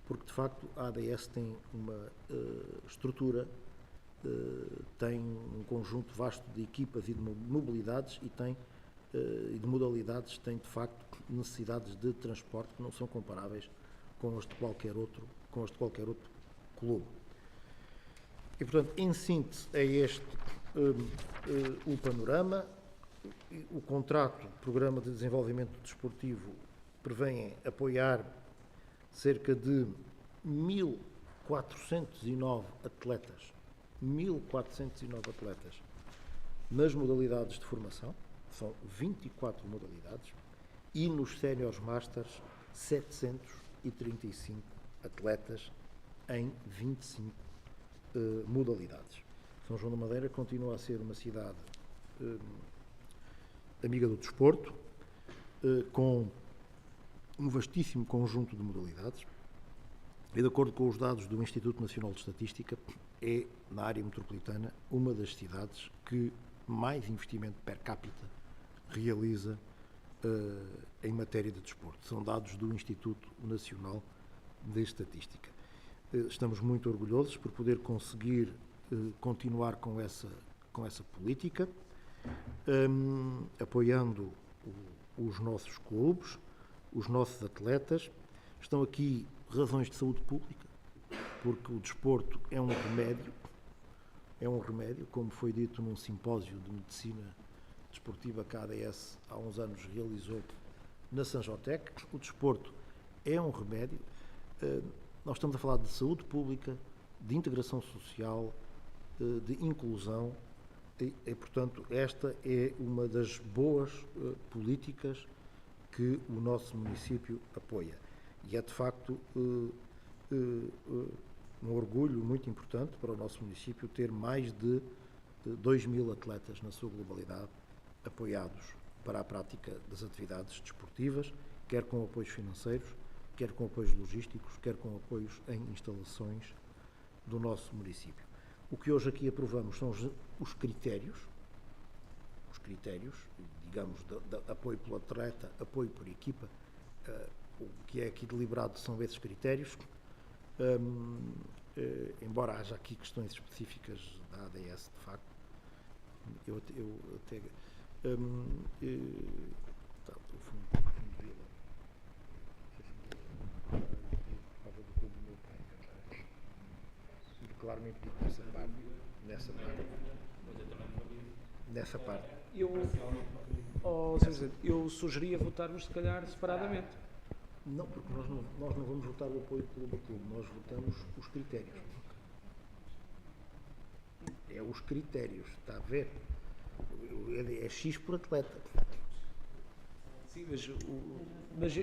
porque de facto a ADS tem uma estrutura, tem um conjunto vasto de equipas e de mobilidades e de modalidades, tem de facto necessidades de transporte que não são comparáveis com as de qualquer outro clube. E, portanto, em síntese, é este o panorama. O contrato, Programa de Desenvolvimento Desportivo, prevê apoiar cerca de 1.409 atletas, 1.409 atletas nas modalidades de formação, são 24 modalidades, e nos Séniores Masters 735 atletas em 25 modalidades. São João da Madeira continua a ser uma cidade amiga do desporto, com um vastíssimo conjunto de modalidades, e de acordo com os dados do Instituto Nacional de Estatística, é, na área metropolitana, uma das cidades que mais investimento per capita realiza em matéria de desporto. São dados do Instituto Nacional de Estatística. Estamos muito orgulhosos por poder conseguir continuar com essa política, apoiando os nossos clubes, os nossos atletas. Estão aqui razões de saúde pública, porque o desporto é um remédio, como foi dito num simpósio de medicina desportiva que a ADS há uns anos realizou na Sanjotec. O desporto é um remédio. Nós estamos a falar de saúde pública, de integração social, de inclusão, e portanto, esta é uma das boas políticas que o nosso município apoia. E é, de facto, um orgulho muito importante para o nosso município ter mais de 2.000 atletas na sua globalidade apoiados para a prática das atividades desportivas, quer com apoios financeiros, quer com apoios logísticos, quer com apoios em instalações do nosso município. O que hoje aqui aprovamos são os critérios, digamos, de apoio pelo atleta, apoio por equipa. O que é aqui deliberado são esses critérios, embora haja aqui questões específicas da ADS, de facto. Eu até claramente nessa parte. Eu sugeria votarmos, se calhar, separadamente. Não, porque nós não vamos votar o apoio clube a clube, nós votamos os critérios. É os critérios, está a ver? É X por atleta. Sim, mas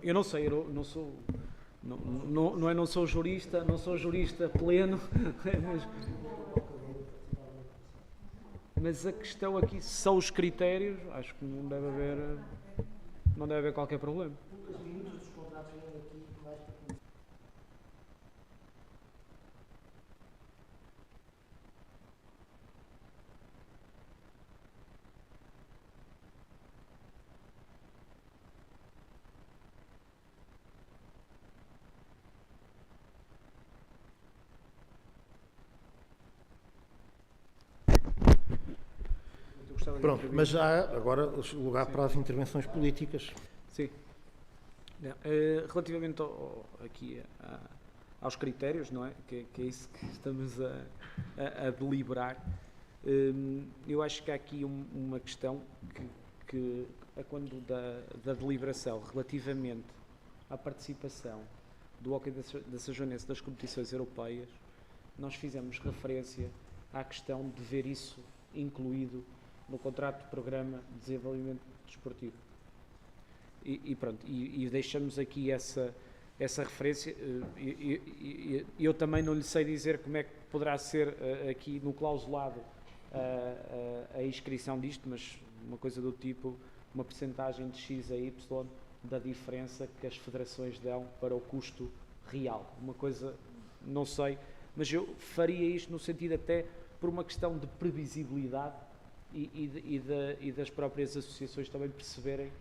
eu não sei, eu não sou... Não sou jurista, pleno, mas a questão aqui são os critérios. Acho que não deve haver qualquer problema. Pronto, mas já há agora lugar para as intervenções políticas. Sim. Relativamente aos critérios, não é? Que é isso que estamos a deliberar, eu acho que há aqui uma questão que quando da deliberação relativamente à participação do hóquei da Sajonense das competições europeias, nós fizemos referência à questão de ver isso incluído no contrato de programa de desenvolvimento desportivo. E pronto, e deixamos aqui essa referência. Eu também não lhe sei dizer como é que poderá ser aqui no clausulado a inscrição disto, mas uma coisa do tipo, uma percentagem de X a Y da diferença que as federações dão para o custo real. Uma coisa, não sei, mas eu faria isto no sentido até por uma questão de previsibilidade e das próprias associações também perceberem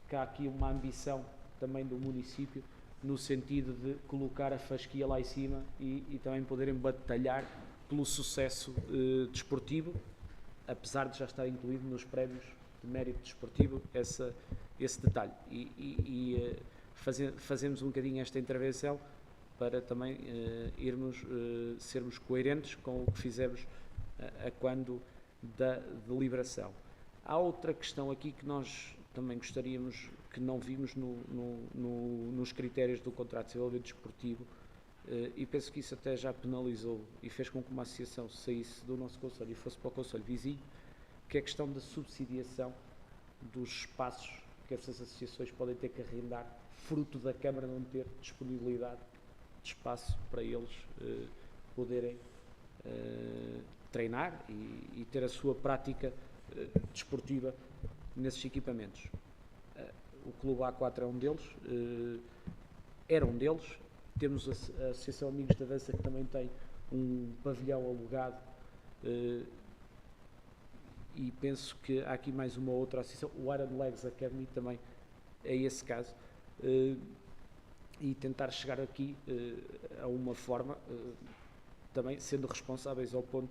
que há aqui uma ambição também do município no sentido de colocar a fasquia lá em cima e também poderem batalhar pelo sucesso desportivo, apesar de já estar incluído nos prémios de mérito desportivo esse detalhe. Fazemos um bocadinho esta intervenção para também sermos coerentes com o que fizemos a quando da deliberação. Há outra questão aqui que nós também gostaríamos, que não vimos nos critérios do contrato de desenvolvimento desportivo, e penso que isso até já penalizou e fez com que uma associação saísse do nosso concelho e fosse para o concelho vizinho, que é a questão da subsidiação dos espaços que essas associações podem ter que arrendar, fruto da Câmara não ter disponibilidade de espaço para eles poderem treinar e ter a sua prática desportiva nesses equipamentos. O Clube A4 é um deles, era um deles. Temos a Associação Amigos da Dança, que também tem um pavilhão alugado, e penso que há aqui mais uma outra associação, o Iron Legs Academy também é esse caso, e tentar chegar aqui a uma forma, também sendo responsáveis ao ponto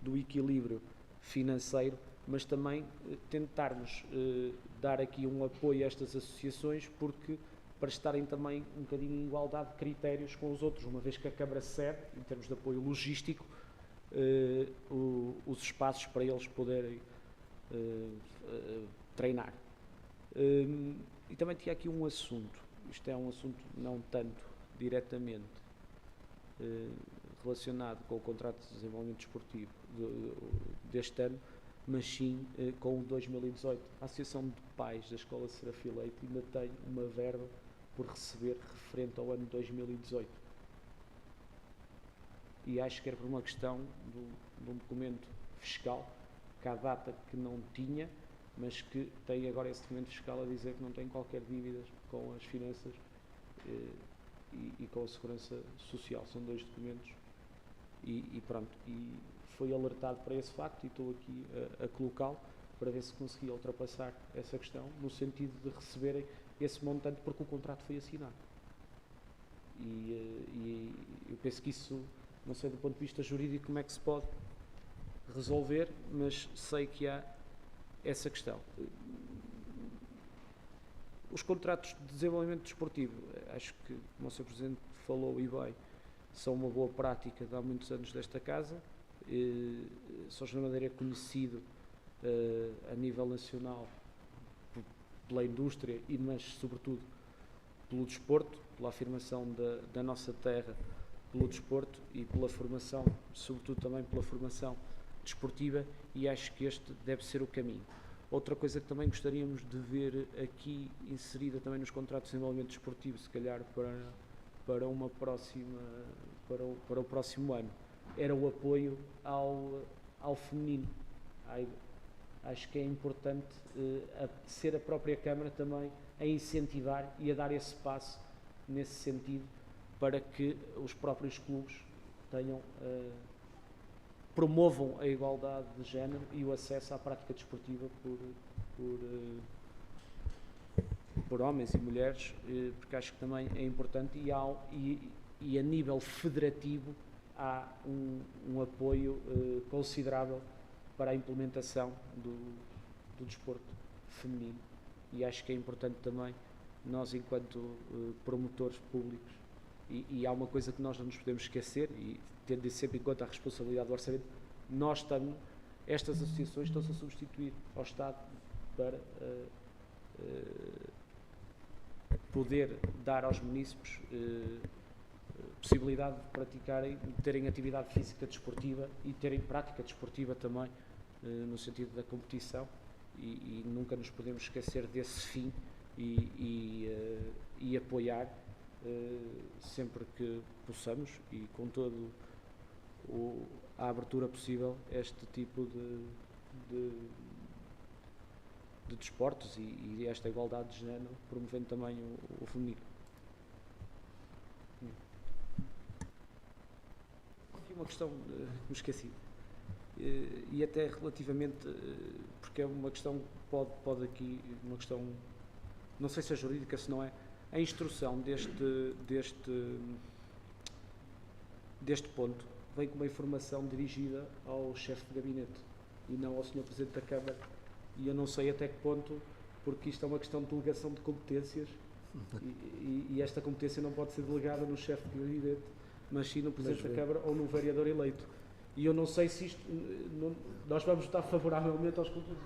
do equilíbrio financeiro, mas também tentarmos dar aqui um apoio a estas associações, porque para estarem também um bocadinho em igualdade de critérios com os outros, uma vez que a Câmara cede, em termos de apoio logístico, os espaços para eles poderem treinar. E também tinha aqui um assunto, isto é um assunto não tanto diretamente relacionado com o contrato de desenvolvimento desportivo deste ano, mas sim com o 2018. A Associação de Pais da Escola Serafim Leite ainda tem uma verba por receber referente ao ano 2018. E acho que era por uma questão de um documento fiscal, que há data que não tinha, mas que tem agora esse documento fiscal a dizer que não tem qualquer dívidas com as finanças e com a segurança social. São dois documentos e pronto. E foi alertado para esse facto e estou aqui a colocá-lo para ver se conseguia ultrapassar essa questão, no sentido de receberem esse montante, porque o contrato foi assinado. E eu penso que isso, não sei do ponto de vista jurídico como é que se pode resolver, mas sei que há essa questão. Os contratos de desenvolvimento desportivo, acho que, como o Sr. Presidente falou e bem, são uma boa prática de há muitos anos desta Casa. São de Madeira é conhecido a nível nacional pela indústria, mas sobretudo pelo desporto, pela afirmação da nossa terra, pelo desporto e pela formação, sobretudo também pela formação desportiva, e acho que este deve ser o caminho. Outra coisa que também gostaríamos de ver aqui inserida também nos contratos de desenvolvimento desportivo, se calhar para uma próxima, para o próximo ano, era o apoio ao feminino. Acho que é importante ser a própria Câmara também a incentivar e a dar esse passo nesse sentido, para que os próprios clubes promovam a igualdade de género e o acesso à prática desportiva por homens e mulheres, porque acho que também é importante, e a nível federativo há um apoio considerável para a implementação do desporto feminino, e acho que é importante também nós, enquanto promotores públicos, e há uma coisa que nós não nos podemos esquecer, e tendo sempre em conta a responsabilidade do orçamento, estas associações estão-se a substituir ao Estado para poder dar aos munícipes possibilidade de praticarem, de terem atividade física desportiva e terem prática desportiva também, no sentido da competição, e nunca nos podemos esquecer desse fim e apoiar sempre que possamos e com toda a abertura possível este tipo de desportos e esta igualdade de género, promovendo também o feminino. Aqui uma questão que me esqueci, e até relativamente, porque é uma questão, pode aqui, uma questão, não sei se é jurídica, se não é, A instrução deste ponto vem com uma informação dirigida ao chefe de gabinete e não ao Sr. Presidente da Câmara. E eu não sei até que ponto, porque isto é uma questão de delegação de competências e esta competência não pode ser delegada no chefe de gabinete, mas sim no Presidente da Câmara ou no vereador eleito. E eu não sei se isto... nós vamos votar favoravelmente aos conteúdos,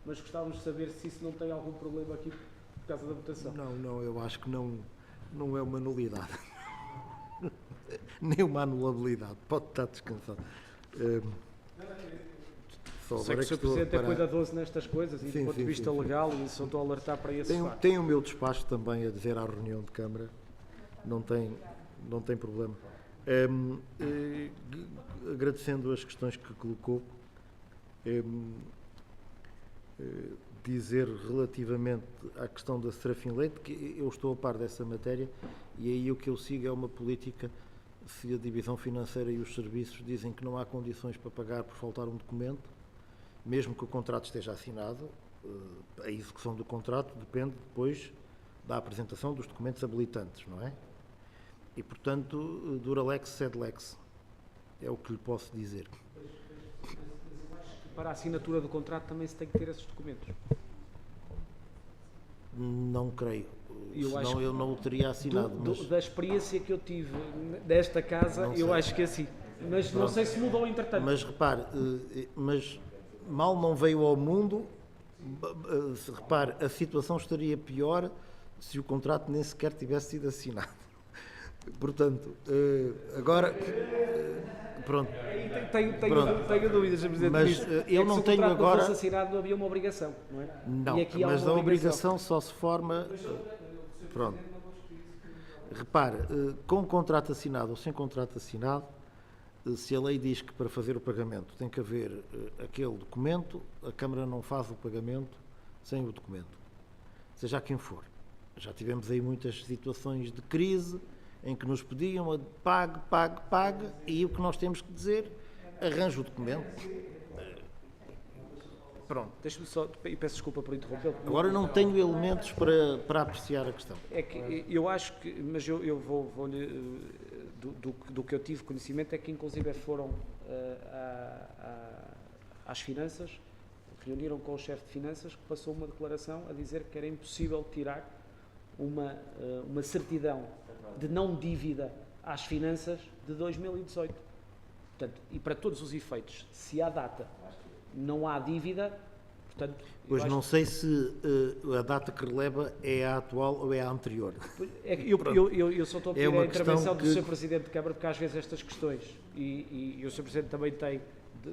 mas gostávamos de saber se isso não tem algum problema aqui por causa da votação. Não, eu acho que não é uma nulidade. Nem uma anulabilidade. Pode estar descansado. Sei que o Sr. Presidente é cuidadoso nestas coisas e do ponto de vista legal, e só estou a alertar para esse facto. Tem o meu despacho também a dizer à reunião de Câmara. Não tem problema. Agradecendo as questões que colocou, dizer relativamente à questão da Serafim Leite, que eu estou a par dessa matéria e aí o que eu sigo é uma política. Se a divisão financeira e os serviços dizem que não há condições para pagar por faltar um documento, mesmo que o contrato esteja assinado, a execução do contrato depende depois da apresentação dos documentos habilitantes, não é? E, portanto, dura lex sed lex. É o que lhe posso dizer. Para a assinatura do contrato também se tem que ter esses documentos. Não creio. Senão eu não o teria assinado. Da experiência que eu tive desta casa, eu acho que é assim. Mas não sei se mudou entretanto. Mas repare, mal não veio ao mundo, repare, a situação estaria pior se o contrato nem sequer tivesse sido assinado. Portanto, agora... Pronto. Tenho dúvidas, Sr. Presidente. Mas eu não tenho agora... Se o contrato não fosse assinado, não havia uma obrigação, não é? Não, e aqui há mas uma a obrigação só se forma... Pronto. Repare, com contrato assinado ou sem contrato assinado, se a lei diz que para fazer o pagamento tem que haver aquele documento, a Câmara não faz o pagamento sem o documento, seja quem for. Já tivemos aí muitas situações de crise em que nos pediam pague, e o que nós temos que dizer, arranje o documento. Pronto. Deixa-me só, e peço desculpa por interromper. Agora não tenho elementos para apreciar a questão. É que eu acho que, mas eu vou-lhe, do que eu tive conhecimento, é que inclusive foram às finanças, reuniram com o chefe de finanças, que passou uma declaração a dizer que era impossível tirar uma certidão de não dívida às finanças de 2018. Portanto, e para todos os efeitos, se há data não há dívida, portanto... Pois não sei se a data que releva é a atual ou é a anterior. Eu só estou a pedir a intervenção do Sr. Presidente de Câmara, porque às vezes estas questões, e o Sr. Presidente também tem,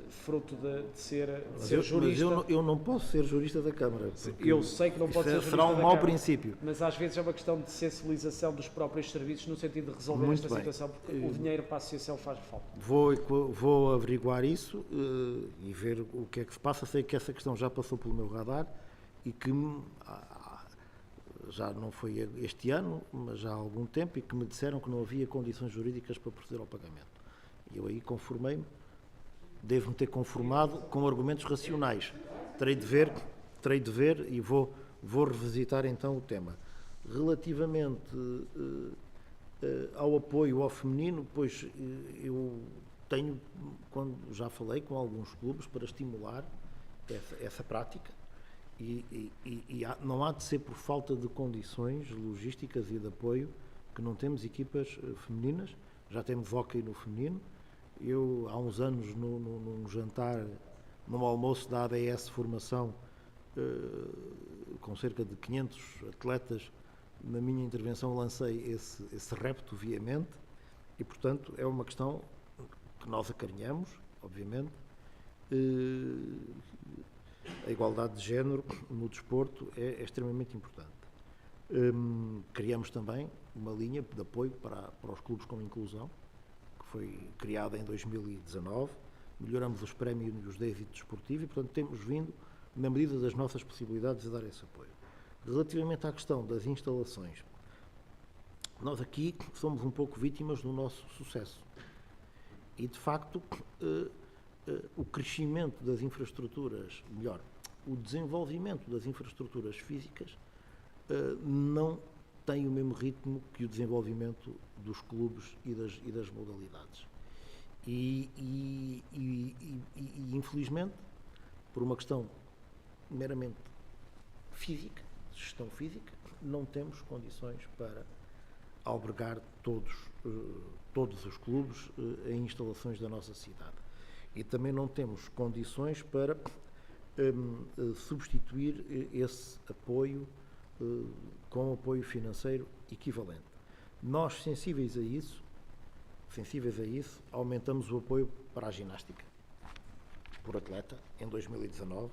fruto de ser jurista... Mas eu não posso ser jurista da Câmara. Eu sei que não pode ser jurista será um da mau Câmara, princípio. Mas às vezes é uma questão de sensibilização dos próprios serviços no sentido de resolver esta situação, porque o dinheiro para a associação faz falta. Vou averiguar isso e ver o que é que se passa. Sei que essa questão já passou pelo meu radar e que já não foi este ano, mas já há algum tempo, e que me disseram que não havia condições jurídicas para proceder ao pagamento. E eu aí conformei-me. Devo-me ter conformado com argumentos racionais. Terei de ver e vou revisitar então o tema. Relativamente ao apoio ao feminino, pois eu tenho, quando já falei com alguns clubes para estimular essa prática e não há de ser por falta de condições logísticas e de apoio que não temos equipas femininas. Já temos hóquei no feminino. Eu, há uns anos, num jantar, num almoço da ADS Formação, com cerca de 500 atletas, na minha intervenção lancei esse repto veemente e, portanto, é uma questão que nós acarinhamos, obviamente. A igualdade de género no desporto é extremamente importante. Criamos também uma linha de apoio para os clubes com inclusão, foi criada em 2019, melhoramos os prémios de êxito desportivo e, portanto, temos vindo, na medida das nossas possibilidades, a dar esse apoio. Relativamente à questão das instalações, nós aqui somos um pouco vítimas do nosso sucesso e, de facto, o crescimento das infraestruturas, melhor, o desenvolvimento das infraestruturas físicas não tem o mesmo ritmo que o desenvolvimento dos clubes e das modalidades. E, infelizmente, por uma questão meramente física, gestão física, não temos condições para albergar todos os clubes em instalações da nossa cidade. E também não temos condições para substituir esse apoio com apoio financeiro equivalente. Nós, sensíveis a isso, aumentamos o apoio para a ginástica por atleta em 2019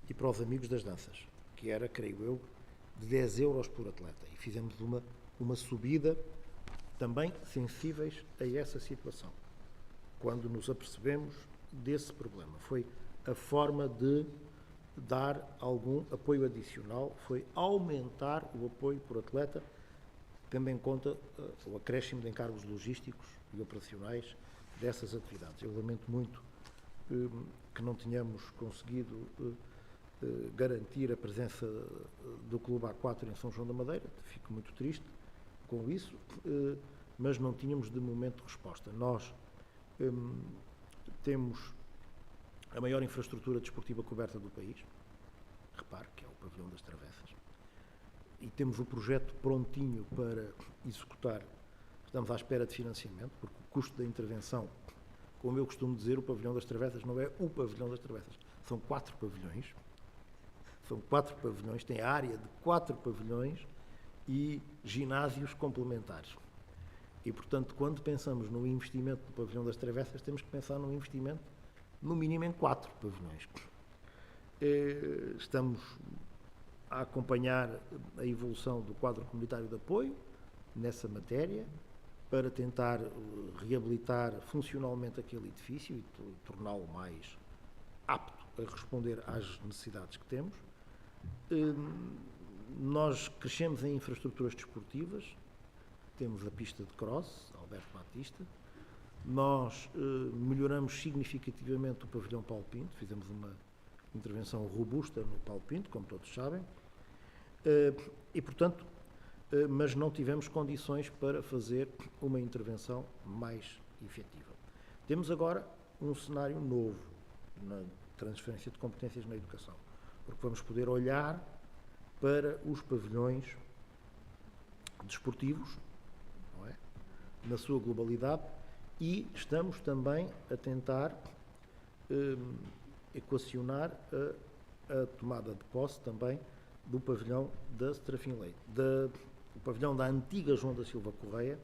e para os amigos das danças, que era, creio eu, de 10 euros por atleta. E fizemos uma subida também sensíveis a essa situação, quando nos apercebemos desse problema. Foi a forma de dar algum apoio adicional, foi aumentar o apoio por atleta, tendo em conta o acréscimo de encargos logísticos e operacionais dessas atividades. Eu lamento muito que não tenhamos conseguido garantir a presença do Clube A4 em São João da Madeira. Fico muito triste com isso, mas não tínhamos de momento resposta. Nós temos a maior infraestrutura desportiva coberta do país, repare que é o Pavilhão das Travessas, e temos o projeto prontinho para executar. Estamos à espera de financiamento, porque o custo da intervenção, como eu costumo dizer, o Pavilhão das Travessas não é o Pavilhão das Travessas, são 4 pavilhões. São 4 pavilhões, tem a área de 4 pavilhões e ginásios complementares. E, portanto, quando pensamos no investimento do Pavilhão das Travessas, temos que pensar num investimento, no mínimo, em 4 pavilhões. Estamos a acompanhar a evolução do quadro comunitário de apoio nessa matéria, para tentar reabilitar funcionalmente aquele edifício e torná-lo mais apto a responder às necessidades que temos. Nós crescemos em infraestruturas desportivas, temos a pista de cross, Alberto Batista, nós melhoramos significativamente o pavilhão Paulo Pinto, fizemos uma intervenção robusta no Paulo Pinto, como todos sabem, e, portanto, mas não tivemos condições para fazer uma intervenção mais efetiva. Temos agora um cenário novo na transferência de competências na educação, porque vamos poder olhar para os pavilhões desportivos, não é? Na sua globalidade, e estamos também a tentar equacionar a tomada de posse também do pavilhão da Serafim Leite, o pavilhão da antiga João da Silva Correia,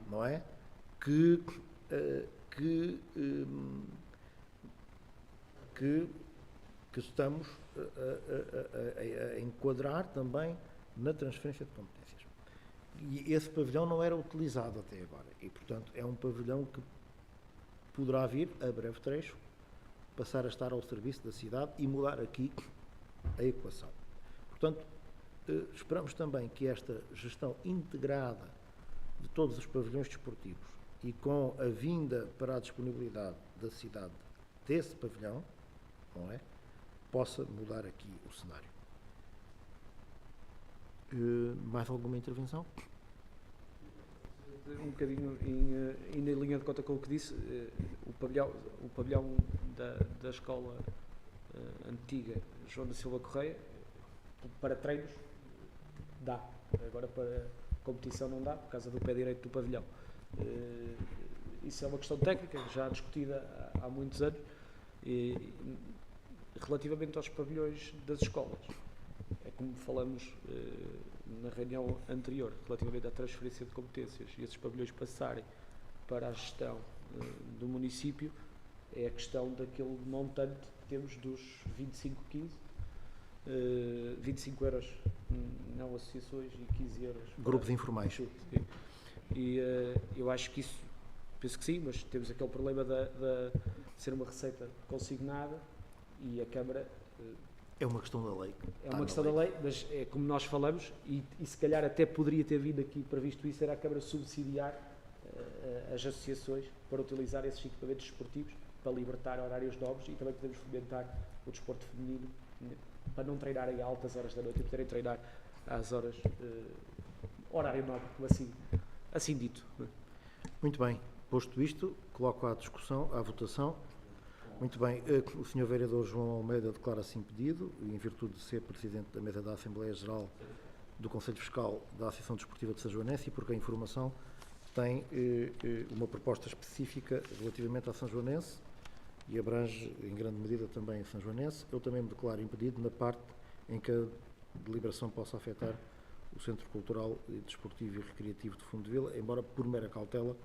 não é? Que estamos a enquadrar também na transferência de competências. E esse pavilhão não era utilizado até agora e, portanto, é um pavilhão que poderá vir, a breve trecho, passar a estar ao serviço da cidade e mudar aqui a equação. Portanto, esperamos também que esta gestão integrada de todos os pavilhões desportivos e com a vinda para a disponibilidade da cidade desse pavilhão, não é, possa mudar aqui o cenário. Mais alguma intervenção? Um bocadinho em linha de conta com o que disse, o pavilhão da escola antiga João da Silva Correia, para treinos dá, agora para competição não dá, por causa do pé direito do pavilhão. Isso é uma questão técnica, já discutida há muitos anos. E, relativamente aos pavilhões das escolas, é como falamos na reunião anterior, relativamente à transferência de competências e esses pavilhões passarem para a gestão do município, é a questão daquele montante que temos dos 25 euros não associações e 15 euros grupos informais. E eu acho que isso, penso que sim, mas temos aquele problema de ser uma receita consignada e a Câmara... É uma questão da lei. É uma questão da lei, mas é como nós falamos, e se calhar até poderia ter vindo aqui previsto isso, era a Câmara subsidiar as associações para utilizar esses equipamentos desportivos para libertar horários novos e também podemos fomentar o desporto feminino para não treinarem a altas horas da noite e poderem treinar às horas horário nobre, como assim dito. Muito bem. Posto isto, coloco à discussão, à votação. Muito bem. O Sr. Vereador João Almeida declara-se impedido, em virtude de ser Presidente da Mesa da Assembleia Geral do Conselho Fiscal da Associação Desportiva de Sanjoanense, e porque a informação tem uma proposta específica relativamente à Sanjoanense e abrange em grande medida também a Sanjoanense. Eu também me declaro impedido na parte em que a deliberação possa afetar o Centro Cultural, Desportivo e Recreativo de Fundo de Vila, embora por mera cautela,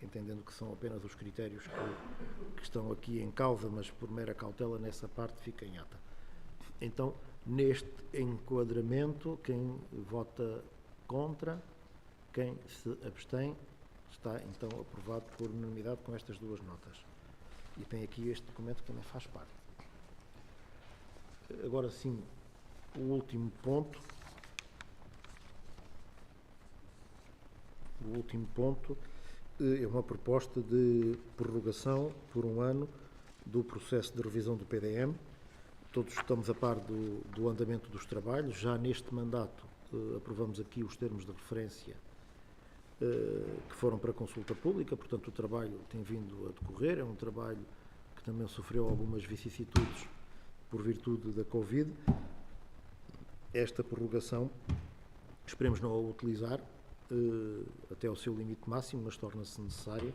entendendo que são apenas os critérios que estão aqui em causa, mas por mera cautela nessa parte fica em ata. Então, neste enquadramento, quem vota contra, quem se abstém, está então aprovado por unanimidade com estas duas notas. E tem aqui este documento que também faz parte. Agora sim, o último ponto. O último ponto é uma proposta de prorrogação por um ano do processo de revisão do PDM. Todos estamos a par do andamento dos trabalhos. Já neste mandato aprovamos aqui os termos de referência que foram para consulta pública, portanto o trabalho tem vindo a decorrer. É um trabalho que também sofreu algumas vicissitudes por virtude da Covid. Esta prorrogação esperemos não a utilizar até ao seu limite máximo, mas torna-se necessária,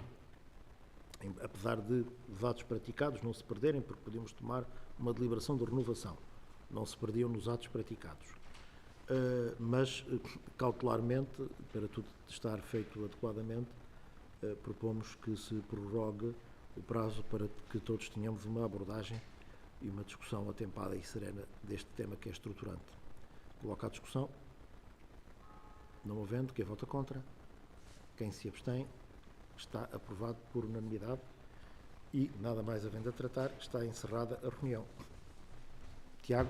apesar de os atos praticados não se perderem, porque podemos tomar uma deliberação de renovação, não se perdiam nos atos praticados. Mas, cautelarmente, para tudo estar feito adequadamente, propomos que se prorrogue o prazo para que todos tenhamos uma abordagem e uma discussão atempada e serena deste tema que é estruturante. Coloco à discussão. Não havendo, quem vota contra, quem se abstém, está aprovado por unanimidade e, nada mais havendo a tratar, está encerrada a reunião. Tiago.